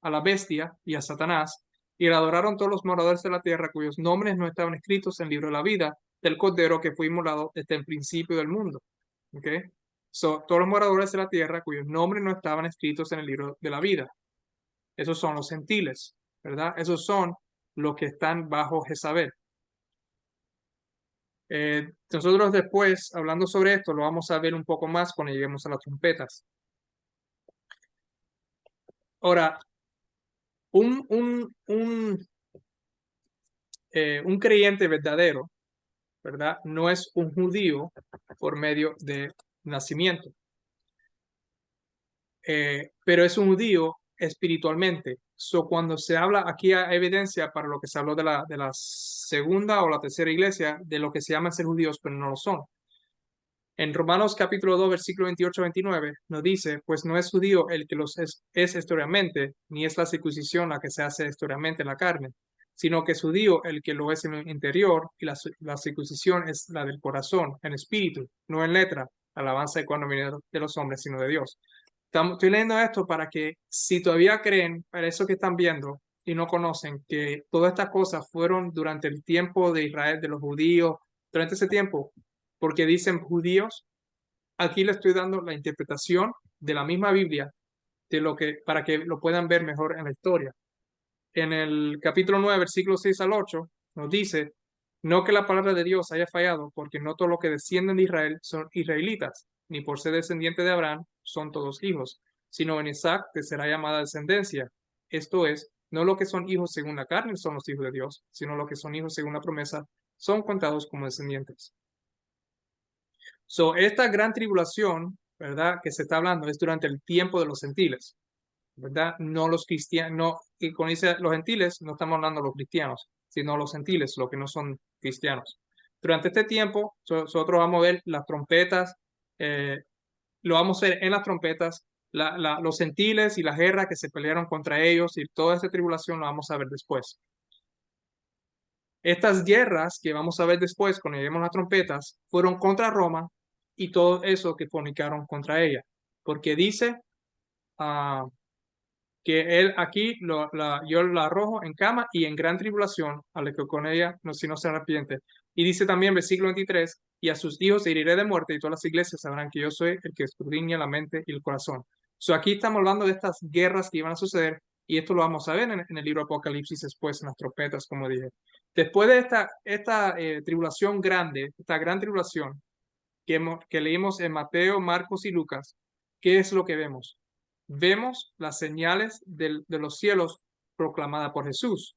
la bestia y a Satanás, y la adoraron todos los moradores de la tierra cuyos nombres no estaban escritos en el libro de la vida del Cordero que fue inmolado desde el principio del mundo. ¿Ok? Todos los moradores de la tierra cuyos nombres no estaban escritos en el libro de la vida. Esos son los gentiles, ¿verdad? Esos son los que están bajo Jezabel. Nosotros después, hablando sobre esto, lo vamos a ver un poco más cuando lleguemos a las trompetas. Ahora, un, un, un, un creyente verdadero, ¿verdad? No es un judío por medio de nacimiento, pero es un judío espiritualmente. Cuando se habla, aquí hay evidencia para lo que se habló de la segunda o la tercera iglesia, de lo que se llaman ser judíos, pero no lo son. En Romanos capítulo 2, versículo 28-29, nos dice, pues no es judío el que los es exteriormente, ni es la circuncisión la que se hace exteriormente en la carne, sino que es judío el que lo es en el interior, y la circuncisión es la del corazón, en espíritu, no en letra, alabanza y cuando viene de los hombres, sino de Dios. Estoy leyendo esto para que si todavía creen, para eso que están viendo y no conocen, que todas estas cosas fueron durante el tiempo de Israel, de los judíos, durante ese tiempo, porque dicen judíos, aquí le estoy dando la interpretación de la misma Biblia de lo que, para que lo puedan ver mejor en la historia. En el capítulo 9, versículos 6 al 8, nos dice, no que la palabra de Dios haya fallado, porque no todos los que descienden de Israel son israelitas, ni por ser descendiente de Abraham son todos hijos, sino en Isaac te será llamada descendencia. Esto es, no lo que son hijos según la carne son los hijos de Dios, sino los que son hijos según la promesa son contados como descendientes. Esta gran tribulación, ¿verdad? Que se está hablando es durante el tiempo de los gentiles, ¿verdad? No los cristianos, no, y cuando dice los gentiles, no estamos hablando de los cristianos, sino los gentiles, los que no son cristianos. Durante este tiempo, nosotros vamos a ver las trompetas, eh, lo vamos a ver en las trompetas, los gentiles y la guerra que se pelearon contra ellos y toda esta tribulación lo vamos a ver después. Estas guerras que vamos a ver después, cuando lleguemos a las trompetas, fueron contra Roma y todo eso que fornicaron contra ella. Porque dice que él aquí yo la arrojo en cama y en gran tribulación, a la que con ella no, si no se arrepiente. Y dice también, versículo 23, y a sus hijos heriré de muerte y todas las iglesias sabrán que yo soy el que escudriña la mente y el corazón. Aquí estamos hablando de estas guerras que iban a suceder y esto lo vamos a ver en el libro Apocalipsis después, en las trompetas, como dije. Después de esta tribulación grande, esta gran tribulación que leímos en Mateo, Marcos y Lucas, ¿qué es lo que vemos? Vemos las señales de los cielos proclamadas por Jesús.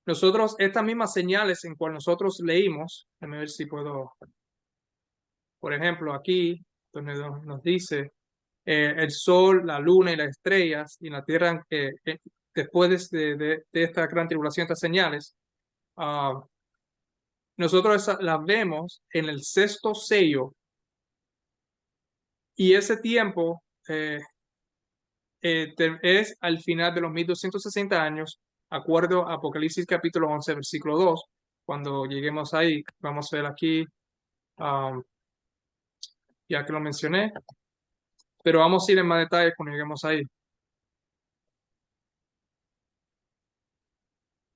Nosotros, estas mismas señales en cual nosotros leímos, déjame ver si puedo, por ejemplo, aquí, donde nos dice el sol, la luna y las estrellas, y la tierra, después de esta gran tribulación, estas señales, nosotros las vemos en el sexto sello, y ese tiempo es al final de los 1260 años, acuerdo a Apocalipsis capítulo 11, versículo 2. Cuando lleguemos ahí, vamos a ver aquí, um, ya que lo mencioné, pero vamos a ir en más detalle cuando lleguemos ahí.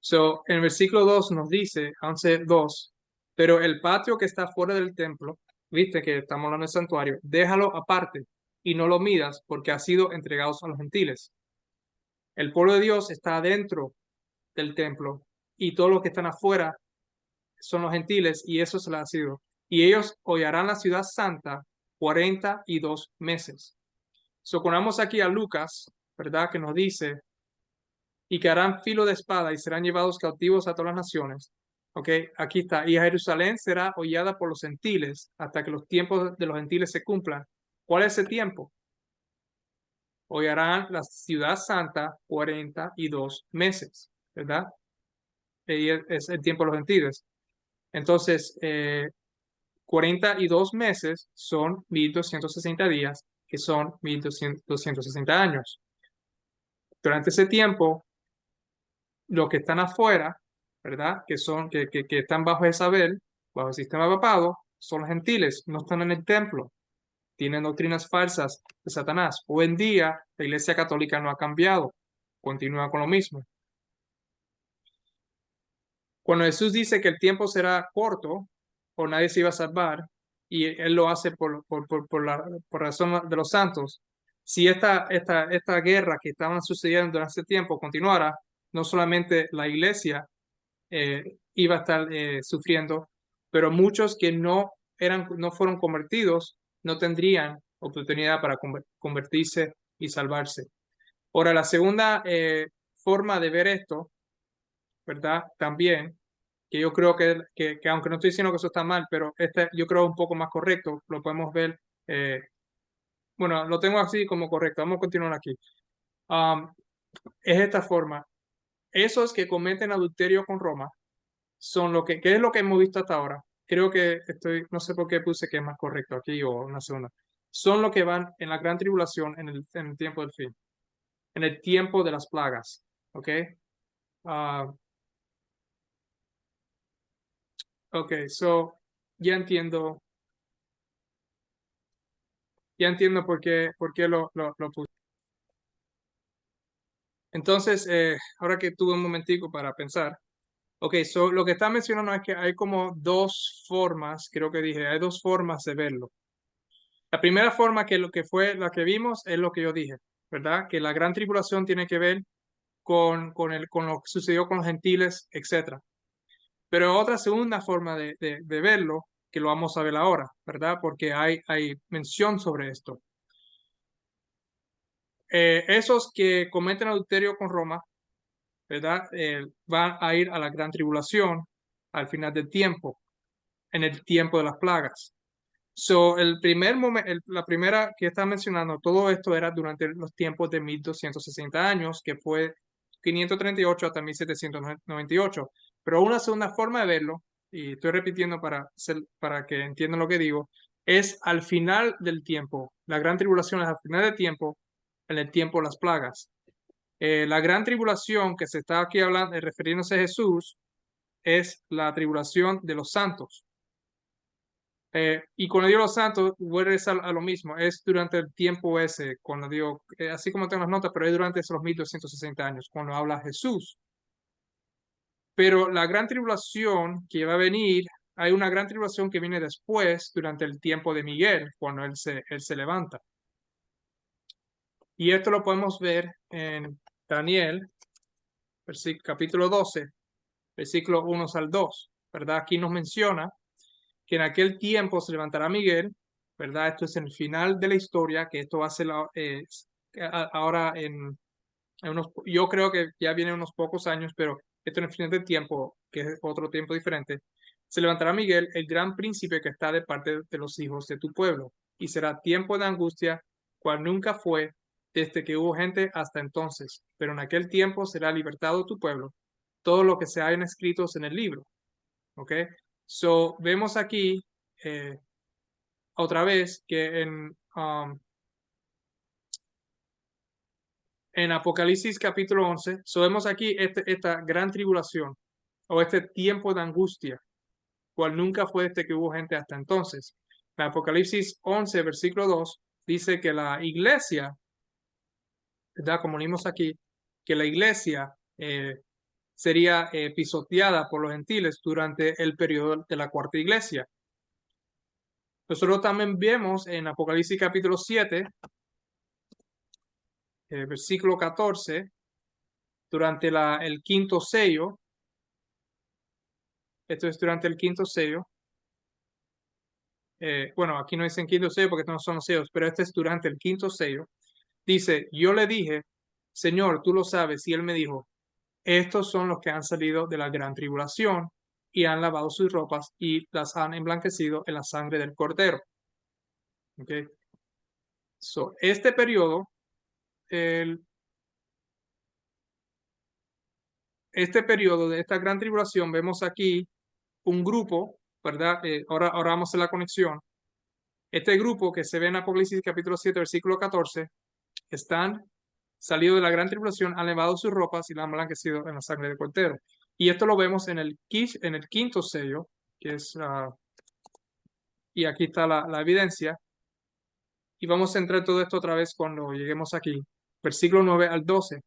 So, en el versículo 2 nos dice, 11:2, pero el patio que está fuera del templo, viste que estamos hablando del santuario, déjalo aparte y no lo midas porque ha sido entregado a los gentiles. El pueblo de Dios está dentro del templo y todos los que están afuera son los gentiles y eso se les ha sido. Y ellos hollarán la ciudad santa 42 meses. So, ponemos aquí a Lucas, ¿verdad? Que nos dice, y que harán filo de espada y serán llevados cautivos a todas las naciones. Ok, aquí está. Y Jerusalén será hollada por los gentiles hasta que los tiempos de los gentiles se cumplan. ¿Cuál es ese tiempo? Hollarán la ciudad santa 42 meses, ¿verdad? Y es el tiempo de los gentiles. Entonces, 42 meses son 1260 días, que son 1260 años. Durante ese tiempo, los que están afuera, ¿verdad? Que están bajo Jezabel, bajo el sistema papado, son los gentiles, no están en el templo, tienen doctrinas falsas de Satanás. Hoy en día, la Iglesia Católica no ha cambiado, continúa con lo mismo. Cuando Jesús dice que el tiempo será corto o nadie se iba a salvar, y Él lo hace por razón de los santos, si esta guerra que estaban sucediendo durante ese tiempo continuara, no solamente la iglesia iba a estar sufriendo, pero muchos que no fueron convertidos no tendrían oportunidad para convertirse y salvarse. Ahora, la segunda forma de ver esto, ¿verdad? También, que yo creo que aunque no estoy diciendo que eso está mal, pero este yo creo un poco más correcto, lo podemos ver, bueno, lo tengo así como correcto, vamos a continuar aquí. Um, es esta forma. Esos que cometen adulterio con Roma son ¿qué es lo que hemos visto hasta ahora? Creo que no sé por qué puse que es más correcto aquí o una segunda. Son los que van en la gran tribulación en el tiempo del fin, en el tiempo de las plagas, ¿ok? Ah, ok, so ya entiendo por qué lo puse. Entonces, ahora que tuve un momentico para pensar, ok, so lo que está mencionando es que hay como dos formas, creo que dije, hay dos formas de verlo. La primera forma que lo que fue la que vimos es lo que yo dije, ¿verdad? Que la gran tribulación tiene que ver con lo que sucedió con los gentiles, etcétera. Pero otra segunda forma de verlo, que lo vamos a ver ahora, ¿verdad? Porque hay mención sobre esto. Esos que cometen adulterio con Roma, ¿verdad? Van a ir a la gran tribulación al final del tiempo, en el tiempo de las plagas. So, el primer momento, la primera que está mencionando, todo esto era durante los tiempos de 1260 años, que fue 538 hasta 1798. Pero una segunda forma de verlo, y estoy repitiendo para que entiendan lo que digo, es al final del tiempo. La gran tribulación es al final del tiempo, en el tiempo de las plagas. La gran tribulación que se está aquí hablando, refiriéndose a Jesús, es la tribulación de los santos. Y cuando digo los santos, vuelve a lo mismo, es durante el tiempo ese, cuando digo, así como tengo las notas, pero es durante esos 1260 años, cuando habla Jesús. Pero la gran tribulación que va a venir, hay una gran tribulación que viene después, durante el tiempo de Miguel, cuando él se levanta. Y esto lo podemos ver en Daniel, capítulo 12, versículo 1 al 2, ¿verdad? Aquí nos menciona que en aquel tiempo se levantará Miguel, ¿verdad? Esto es en el final de la historia, que esto va a ser ahora yo creo que ya viene unos pocos años, pero esto en el final del tiempo, que es otro tiempo diferente, se levantará Miguel, el gran príncipe que está de parte de los hijos de tu pueblo, y será tiempo de angustia, cual nunca fue desde que hubo gente hasta entonces, pero en aquel tiempo será libertado tu pueblo, todo lo que se hayan escritos en el libro. ¿Ok? So, vemos aquí eh, otra vez que en Apocalipsis capítulo 11, vemos aquí esta gran tribulación o este tiempo de angustia, cual nunca fue este que hubo gente hasta entonces. En Apocalipsis 11, versículo 2, dice que la iglesia, ¿verdad? Como leímos aquí, que la iglesia sería pisoteada por los gentiles durante el periodo de la cuarta iglesia. Nosotros también vemos en Apocalipsis capítulo 7, versículo 14, durante el quinto sello, esto es durante el quinto sello, bueno, aquí no dicen quinto sello porque estos no son los sellos, pero este es durante el quinto sello, dice, yo le dije, Señor, tú lo sabes, y él me dijo, estos son los que han salido de la gran tribulación y han lavado sus ropas y las han emblanquecido en la sangre del Cordero. Okay. So, este periodo, este periodo de esta gran tribulación, vemos aquí un grupo, ¿verdad? Ahora vamos a hacer la conexión. Este grupo que se ve en Apocalipsis capítulo 7, versículo 14, están salidos de la gran tribulación, han lavado sus ropas y la han blanquecido en la sangre del Cordero. Y esto lo vemos en el quinto sello, que es, y aquí está la evidencia. Y vamos a entrar todo esto otra vez cuando lleguemos aquí. Versículo 9 al 12.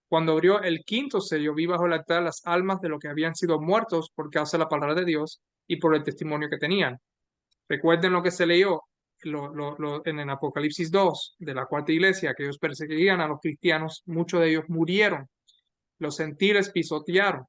Cuando abrió el quinto sello, vi bajo el altar las almas de los que habían sido muertos por causa de la palabra de Dios y por el testimonio que tenían. Recuerden lo que se leyó en el Apocalipsis 2 de la cuarta iglesia, que ellos perseguían a los cristianos, muchos de ellos murieron, los gentiles pisotearon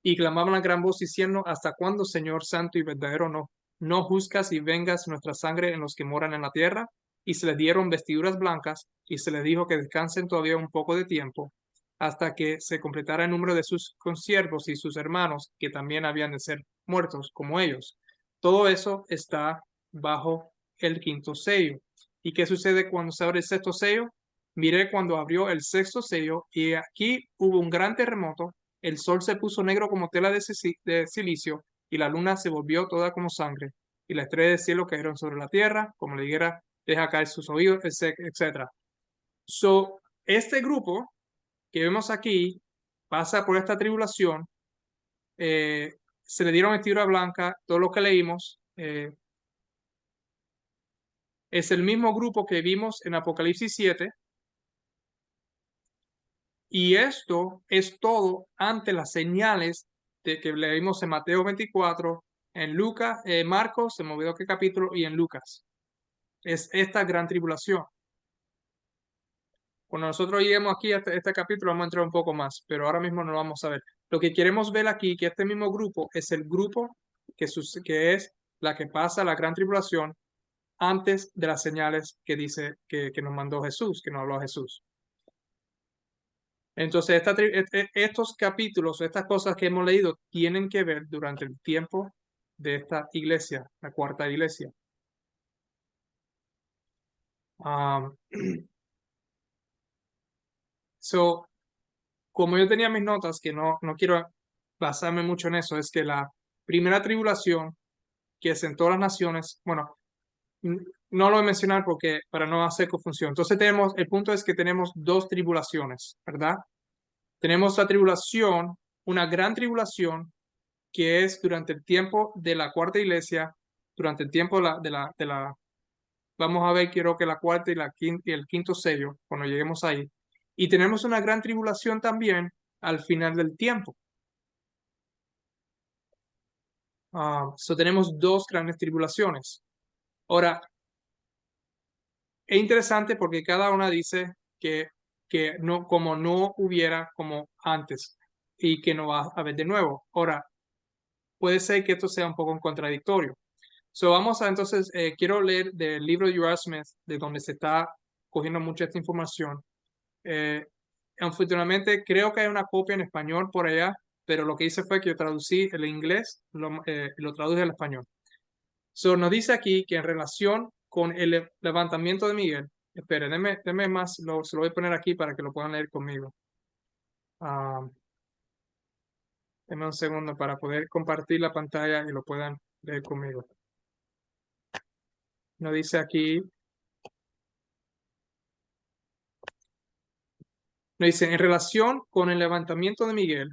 y clamaban a gran voz diciendo, ¿hasta cuándo, Señor santo y verdadero, no juzgas y vengas nuestra sangre en los que moran en la tierra? Y se les dieron vestiduras blancas y se les dijo que descansen todavía un poco de tiempo hasta que se completara el número de sus consiervos y sus hermanos que también habían de ser muertos como ellos. Todo eso está bajo el quinto sello. ¿Y qué sucede cuando se abre el sexto sello? Miré cuando abrió el sexto sello y aquí hubo un gran terremoto, el sol se puso negro como tela de silicio y la luna se volvió toda como sangre y las estrellas del cielo cayeron sobre la tierra como la higuera deja caer sus oídos, etc. So, este grupo que vemos aquí pasa por esta tribulación, se le dieron vestidura blanca, todo lo que leímos, es el mismo grupo que vimos en Apocalipsis 7, y esto es todo ante las señales de que leímos en Mateo 24, en Lucas, Marcos, se me olvidó qué capítulo, y en Lucas. Es esta gran tribulación. Cuando nosotros lleguemos aquí a este capítulo vamos a entrar un poco más, pero ahora mismo no lo vamos a ver. Lo que queremos ver aquí, que este mismo grupo es el grupo que es la que pasa la gran tribulación antes de las señales que dice que nos mandó Jesús, que nos habló Jesús. Entonces, estos capítulos, estas cosas que hemos leído, tienen que ver durante el tiempo de esta iglesia, la cuarta iglesia. Um, so, como yo tenía mis notas, que no quiero basarme mucho en eso, es que la primera tribulación que sentó las naciones, bueno, no lo voy a mencionar porque para no hacer confusión. Entonces el punto es que tenemos dos tribulaciones, ¿verdad? Tenemos la tribulación, una gran tribulación, que es durante el tiempo de la cuarta iglesia, durante el tiempo vamos a ver, quiero que la cuarta y el quinto sello, cuando lleguemos ahí. Y tenemos una gran tribulación también al final del tiempo. Tenemos dos grandes tribulaciones. Ahora, es interesante porque cada una dice que no, como no hubiera como antes y que no va a haber de nuevo. Ahora, puede ser que esto sea un poco contradictorio. Vamos a entonces, quiero leer del libro de Uriah Smith, de donde se está cogiendo mucha esta información. Afortunadamente, creo que hay una copia en español por allá, pero lo que hice fue que yo traducí el inglés, lo traduje al español. Nos dice aquí que en relación con el levantamiento de Miguel, espere, deme más, se lo voy a poner aquí para que lo puedan leer conmigo. Deme un segundo para poder compartir la pantalla y lo puedan leer conmigo. Nos dice aquí, Nos dice, en relación con el levantamiento de Miguel,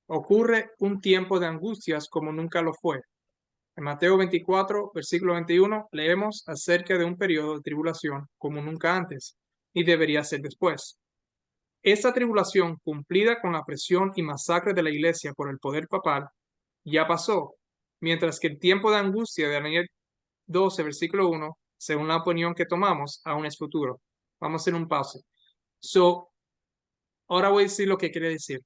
ocurre un tiempo de angustias como nunca lo fue. En Mateo 24, versículo 21, leemos acerca de un periodo de tribulación como nunca antes, y debería ser después. Esta tribulación, cumplida con la presión y masacre de la iglesia por el poder papal, ya pasó, mientras que el tiempo de angustia de Daniel 12, versículo 1, según la opinión que tomamos, aún es futuro. Vamos a hacer un paso. Ahora voy a decir lo que quiere decir,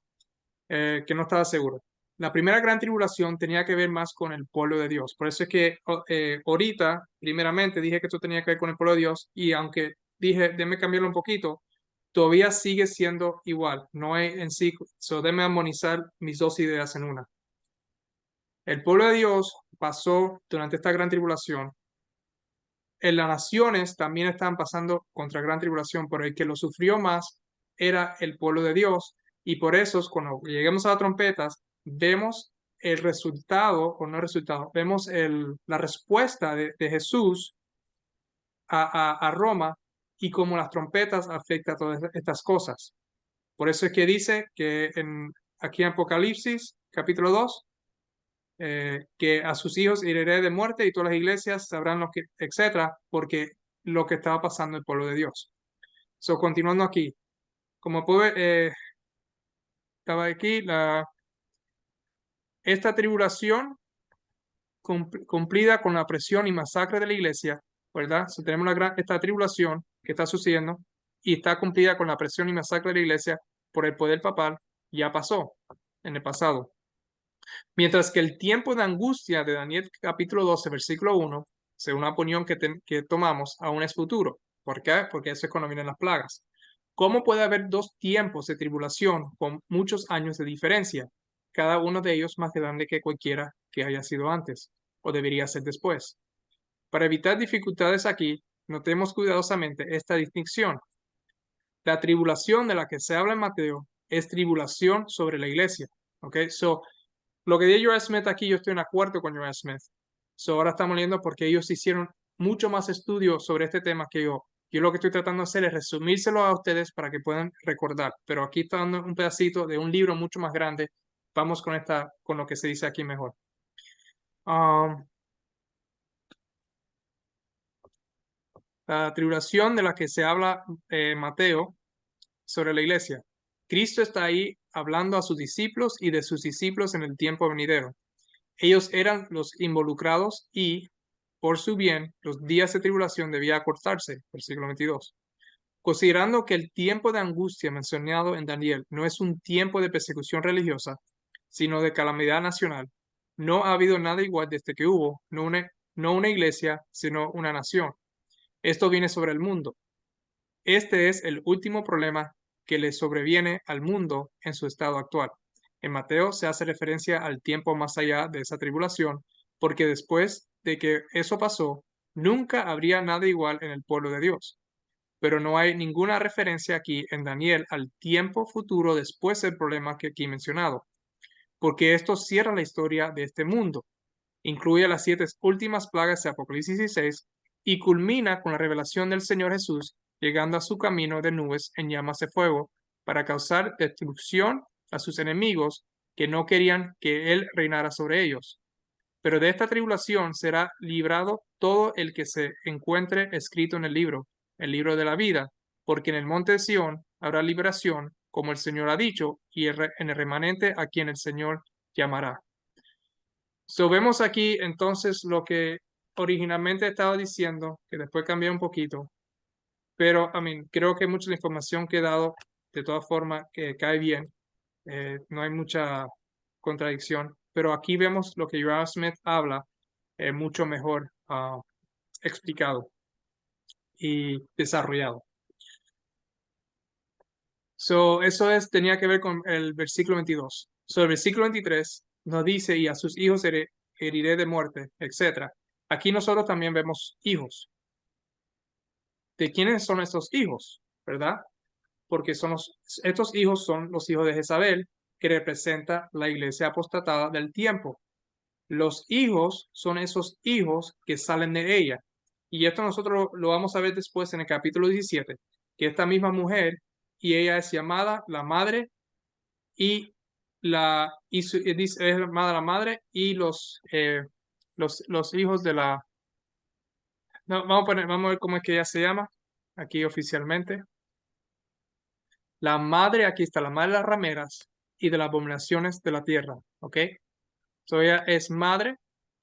que no estaba seguro. La primera gran tribulación tenía que ver más con el pueblo de Dios. Por eso es que ahorita, primeramente, dije que esto tenía que ver con el pueblo de Dios, y aunque dije, déme cambiarlo un poquito, todavía sigue siendo igual. No hay en sí, déme armonizar mis dos ideas en una. El pueblo de Dios pasó durante esta gran tribulación. En las naciones también estaban pasando contra gran tribulación, pero el que lo sufrió más era el pueblo de Dios. Y por eso, cuando lleguemos a las trompetas, vemos el resultado, o no el resultado, vemos la respuesta de Jesús a Roma y cómo las trompetas afectan a todas estas cosas. Por eso es que dice que aquí en Apocalipsis, capítulo 2, que a sus hijos heriré de muerte y todas las iglesias sabrán lo que, etcétera, porque lo que estaba pasando en el pueblo de Dios. Continuando aquí, como estaba aquí, esta tribulación cumplida con la presión y masacre de la iglesia, ¿verdad? Tenemos esta tribulación que está sucediendo y está cumplida con la presión y masacre de la iglesia por el poder papal, ya pasó en el pasado. Mientras que el tiempo de angustia de Daniel capítulo 12, versículo 1, según la opinión que tomamos, aún es futuro. ¿Por qué? Porque eso es cuando vienen las plagas. ¿Cómo puede haber dos tiempos de tribulación con muchos años de diferencia? Cada uno de ellos más grande que cualquiera que haya sido antes, o debería ser después. Para evitar dificultades aquí, notemos cuidadosamente esta distinción. La tribulación de la que se habla en Mateo es tribulación sobre la iglesia. ¿Ok? Lo que dice Joel Smith aquí, yo estoy en acuerdo con Joel Smith. Ahora estamos leyendo porque ellos hicieron mucho más estudio sobre este tema que yo. Yo lo que estoy tratando de hacer es resumírselo a ustedes para que puedan recordar. Pero aquí está dando un pedacito de un libro mucho más grande. Vamos con lo que se dice aquí mejor. La tribulación de la que se habla Mateo sobre la iglesia. Cristo está ahí hablando a sus discípulos y de sus discípulos en el tiempo venidero. Ellos eran los involucrados y, por su bien, los días de tribulación debían acortarse. Versículo 22. Considerando que el tiempo de angustia mencionado en Daniel no es un tiempo de persecución religiosa, sino de calamidad nacional, no ha habido nada igual desde que hubo, no una iglesia, sino una nación. Esto viene sobre el mundo. Este es el último problema que le sobreviene al mundo en su estado actual. En Mateo se hace referencia al tiempo más allá de esa tribulación, porque después de que eso pasó, nunca habría nada igual en el pueblo de Dios. Pero no hay ninguna referencia aquí en Daniel al tiempo futuro después del problema que aquí mencionado, porque esto cierra la historia de este mundo, incluye las 7 últimas plagas de Apocalipsis 16 y culmina con la revelación del Señor Jesús llegando a su camino de nubes en llamas de fuego para causar destrucción a sus enemigos que no querían que Él reinara sobre ellos. Pero de esta tribulación será librado todo el que se encuentre escrito en el libro de la vida, porque en el monte de Sión habrá liberación, como el Señor ha dicho, y en el remanente a quien el Señor llamará. Vemos aquí entonces lo que originalmente estaba diciendo, que después cambié un poquito, pero creo que mucha de la información que he dado, de todas formas, que cae bien, no hay mucha contradicción, pero aquí vemos lo que Joel Smith habla mucho mejor explicado y desarrollado. Tenía que ver con el versículo 22. El versículo 23 nos dice, y a sus hijos heriré de muerte, etc. Aquí nosotros también vemos hijos. ¿De quiénes son estos hijos? ¿Verdad? Porque estos hijos son los hijos de Jezabel, que representa la iglesia apostatada del tiempo. Los hijos son esos hijos que salen de ella. Y esto nosotros lo vamos a ver después en el capítulo 17, que esta misma mujer y ella es llamada la madre y dice, es llamada la madre y los hijos de la. No, vamos a ver cómo es que ella se llama aquí oficialmente. La madre, aquí está, la madre de las rameras y de las abominaciones de la tierra, ¿ok? So ella es madre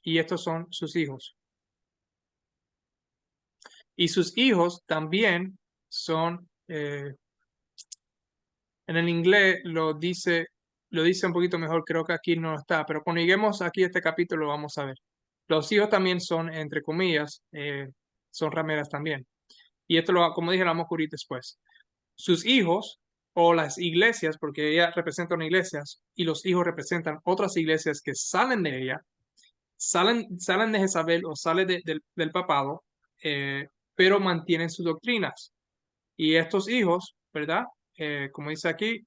y estos son sus hijos. Y sus hijos también son, en el inglés lo dice un poquito mejor, creo que aquí no está, pero cuando lleguemos aquí a este capítulo lo vamos a ver. Los hijos también son, entre comillas, son rameras también. Y esto, como dije, lo vamos a cubrir después. Sus hijos o las iglesias, porque ella representa una iglesia y los hijos representan otras iglesias que salen de ella, salen de Jezabel o salen del papado, pero mantienen sus doctrinas. Y estos hijos, ¿verdad? Como dice aquí,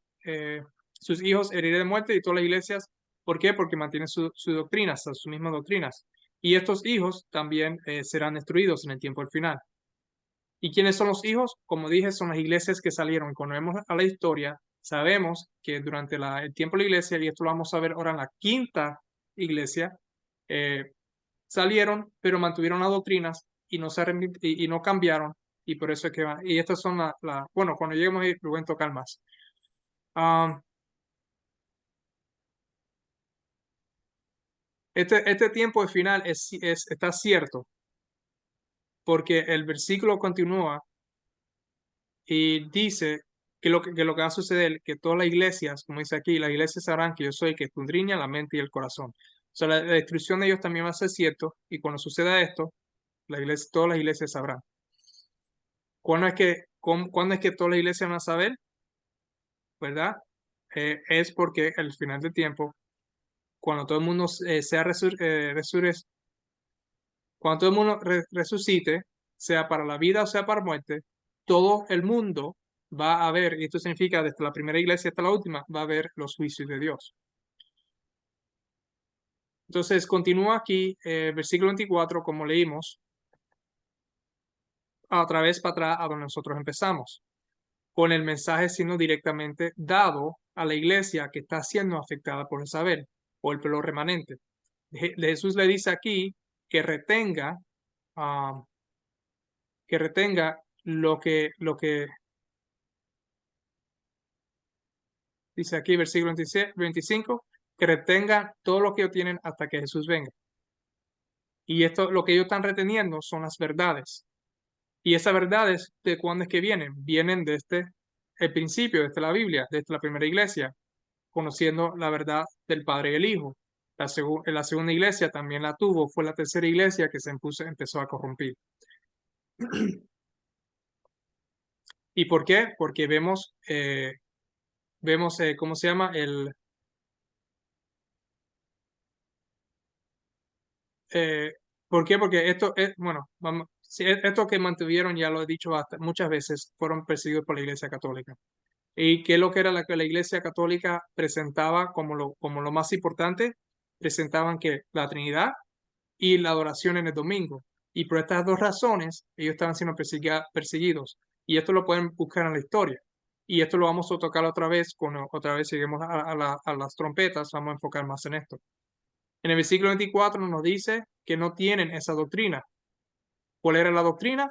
sus hijos heriré de muerte y todas las iglesias. ¿Por qué? Porque mantienen sus doctrinas, sus mismas doctrinas. Y estos hijos también serán destruidos en el tiempo del final. ¿Y quiénes son los hijos? Como dije, son las iglesias que salieron. Cuando vemos a la historia, sabemos que durante el tiempo de la iglesia, y esto lo vamos a ver ahora en la quinta iglesia, eh, salieron, pero mantuvieron las doctrinas y no, y no cambiaron. Y por eso es que van. Y estas son bueno, cuando lleguemos ahí, lo voy a tocar más. Este tiempo de final está cierto, porque el versículo continúa y dice que lo que va a suceder, que todas las iglesias, como dice aquí, las iglesias sabrán que yo soy el que escudriña la mente y el corazón. O sea, la destrucción de ellos también va a ser cierto, y cuando suceda esto, todas las iglesias sabrán. ¿Cuándo es que todas las iglesias van a saber? ¿Verdad? Es porque al final del tiempo, cuando todo el mundo cuando todo el mundo resucite, sea para la vida o sea para muerte, todo el mundo va a ver, y esto significa desde la primera iglesia hasta la última, va a ver los juicios de Dios. Entonces, continúa aquí, versículo 24, como leímos, otra vez para atrás a donde nosotros empezamos, con el mensaje siendo directamente dado a la iglesia que está siendo afectada por Jezabel o el pelo remanente. Jesús le dice aquí que retenga, ah, que retenga lo que dice aquí, versículo 25, que retenga todo lo que ellos tienen hasta que Jesús venga. Y esto, lo que ellos están reteniendo son las verdades. Y esas verdades, ¿de cuándo es que vienen? Vienen desde el principio, desde la Biblia, desde la primera iglesia, conociendo la verdad del Padre y el Hijo. La segunda iglesia también la tuvo, fue la tercera iglesia que empezó a corromper. ¿Y por qué? Porque vemos ¿cómo se llama? Eh, ¿Por qué? Porque esto es, bueno, vamos, sí, esto que mantuvieron, ya lo he dicho muchas veces, fueron perseguidos por la Iglesia Católica. ¿Y qué es lo que era la que la Iglesia Católica presentaba como lo más importante? Presentaban que la Trinidad y la adoración en el domingo. Y por estas dos razones, ellos estaban siendo perseguidos. Y esto lo pueden buscar en la historia. Y esto lo vamos a tocar otra vez, cuando otra vez lleguemos a las trompetas, vamos a enfocar más en esto. En el versículo 24 nos dice que no tienen esa doctrina. ¿Cuál era la doctrina?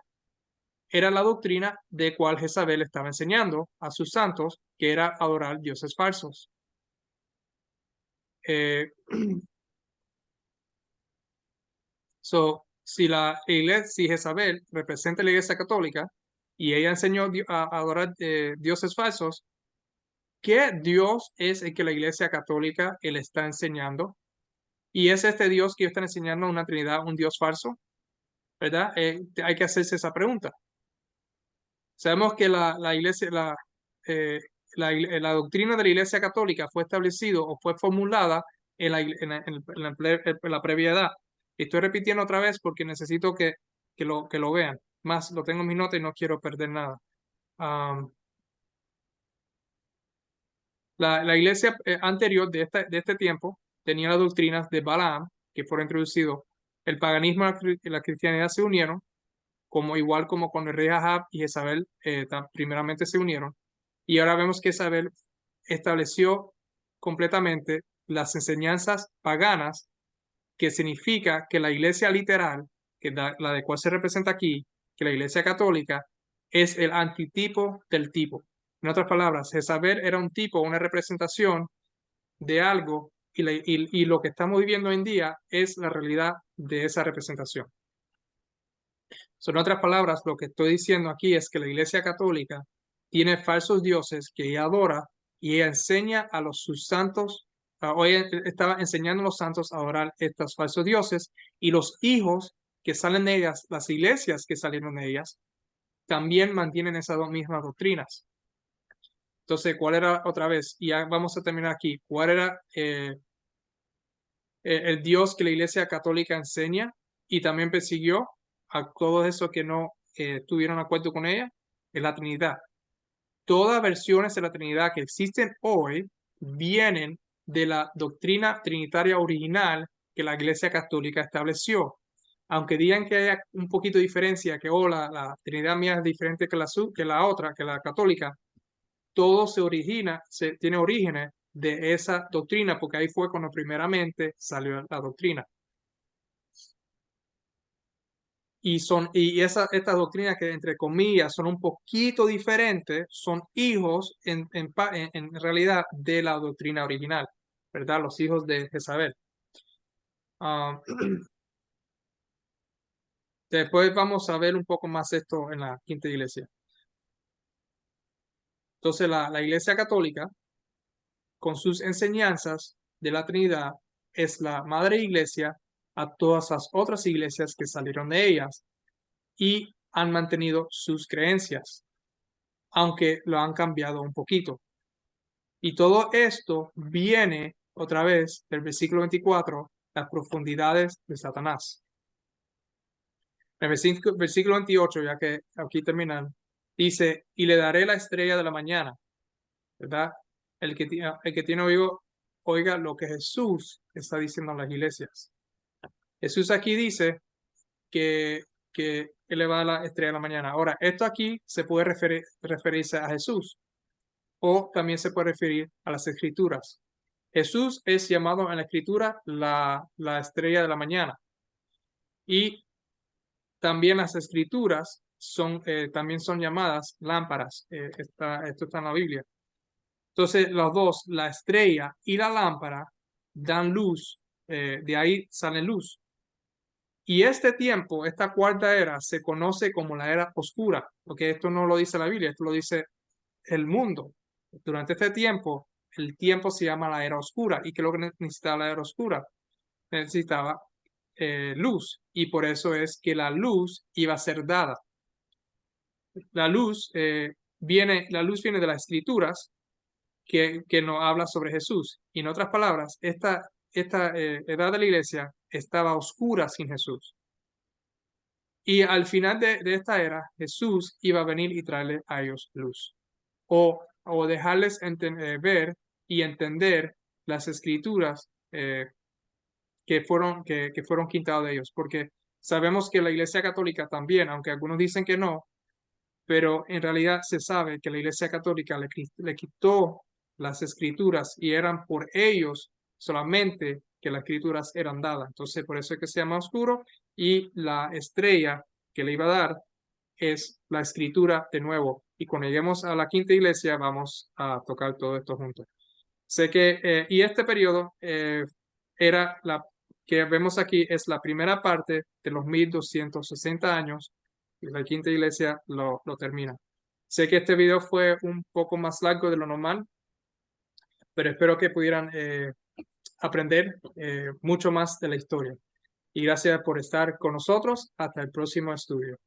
Era la doctrina de cual Jezabel estaba enseñando a sus santos, que era adorar dioses falsos. Eh, si Jezabel representa la iglesia católica y ella enseñó a adorar dioses falsos, ¿qué Dios es el que la iglesia católica le está enseñando? ¿Y es este Dios que ellos están enseñando una Trinidad, un Dios falso? ¿Verdad? Hay que hacerse esa pregunta. Sabemos que la iglesia, eh, la doctrina de la Iglesia Católica fue establecido o fue formulada en la previa edad. Estoy repitiendo otra vez porque necesito que lo vean. Más lo tengo en mis notas y no quiero perder nada. Am, la iglesia anterior de este tiempo tenía las doctrinas de Balaam, que fueron introducidos. El paganismo y la cristianidad se unieron, igual como cuando el rey Ahab y Jezabel primeramente se unieron. Y ahora vemos que Isabel estableció completamente las enseñanzas paganas, que significa que la iglesia literal, que la de cual se representa aquí, que la iglesia católica, es el antitipo del tipo. En otras palabras, Jezabel era un tipo, una representación de algo, y lo que estamos viviendo hoy en día es la realidad de esa representación. En otras palabras, lo que estoy diciendo aquí es que la iglesia católica tiene falsos dioses que ella adora, y ella enseña a sus santos, hoy estaba enseñando a los santos a adorar estos falsos dioses, y los hijos que salen de ellas, las iglesias que salieron de ellas, también mantienen esas dos mismas doctrinas. Entonces, ¿cuál era otra vez? Y ya vamos a terminar aquí. ¿Cuál era el Dios que la iglesia católica enseña y también persiguió a todos esos que no tuvieron acuerdo con ella? Es la Trinidad. Todas versiones de la Trinidad que existen hoy vienen de la doctrina trinitaria original que la iglesia católica estableció. Aunque digan que haya un poquito de diferencia, que la Trinidad mía es diferente que la otra, que la católica, todo tiene orígenes de esa doctrina, porque ahí fue cuando primeramente salió la doctrina. Y estas doctrinas que entre comillas son un poquito diferentes, son hijos en realidad de la doctrina original, ¿verdad? Los hijos de Jezabel. Después vamos a ver un poco más esto en la quinta iglesia. Entonces la iglesia católica, con sus enseñanzas de la Trinidad, es la madre iglesia a todas las otras iglesias que salieron de ellas y han mantenido sus creencias, aunque lo han cambiado un poquito. Y todo esto viene otra vez del versículo 24, las profundidades de Satanás. El versículo 28, ya que aquí terminan, dice, y le daré la estrella de la mañana, ¿verdad? El que tiene oído, oiga lo que Jesús está diciendo a las iglesias. Jesús aquí dice que Él le va a dar la estrella de la mañana. Ahora, esto aquí se puede referirse a Jesús, o también se puede referir a las escrituras. Jesús es llamado en la escritura la estrella de la mañana, y también las escrituras también son llamadas lámparas. Esto está en la Biblia. Entonces, los dos, la estrella y la lámpara, dan luz, de ahí sale luz. Y este tiempo, esta cuarta era, se conoce como la era oscura, porque esto no lo dice la Biblia, esto lo dice el mundo. Durante este tiempo, el tiempo se llama la era oscura. ¿Y qué es lo que necesitaba la era oscura? Necesitaba luz, y por eso es que la luz iba a ser dada. La luz viene de las escrituras que nos habla sobre Jesús. Y en otras palabras, esta edad de la iglesia estaba oscura sin Jesús. Y al final de esta era, Jesús iba a venir y traerle a ellos luz. O dejarles ver y entender las escrituras que fueron quitadas de ellos. Porque sabemos que la iglesia católica también, aunque algunos dicen que no, pero en realidad se sabe que la iglesia católica le quitó las escrituras, y eran por ellos solamente que las escrituras eran dadas. Entonces, por eso es que se llama oscuro, y la estrella que le iba a dar es la escritura de nuevo. Y cuando lleguemos a la quinta iglesia vamos a tocar todo esto juntos. Sé que, y este periodo era la que vemos aquí, es la primera parte de los 1260 años, y la quinta iglesia lo termina. Sé que este video fue un poco más largo de lo normal, pero espero que pudieran aprender mucho más de la historia. Y gracias por estar con nosotros. Hasta el próximo estudio.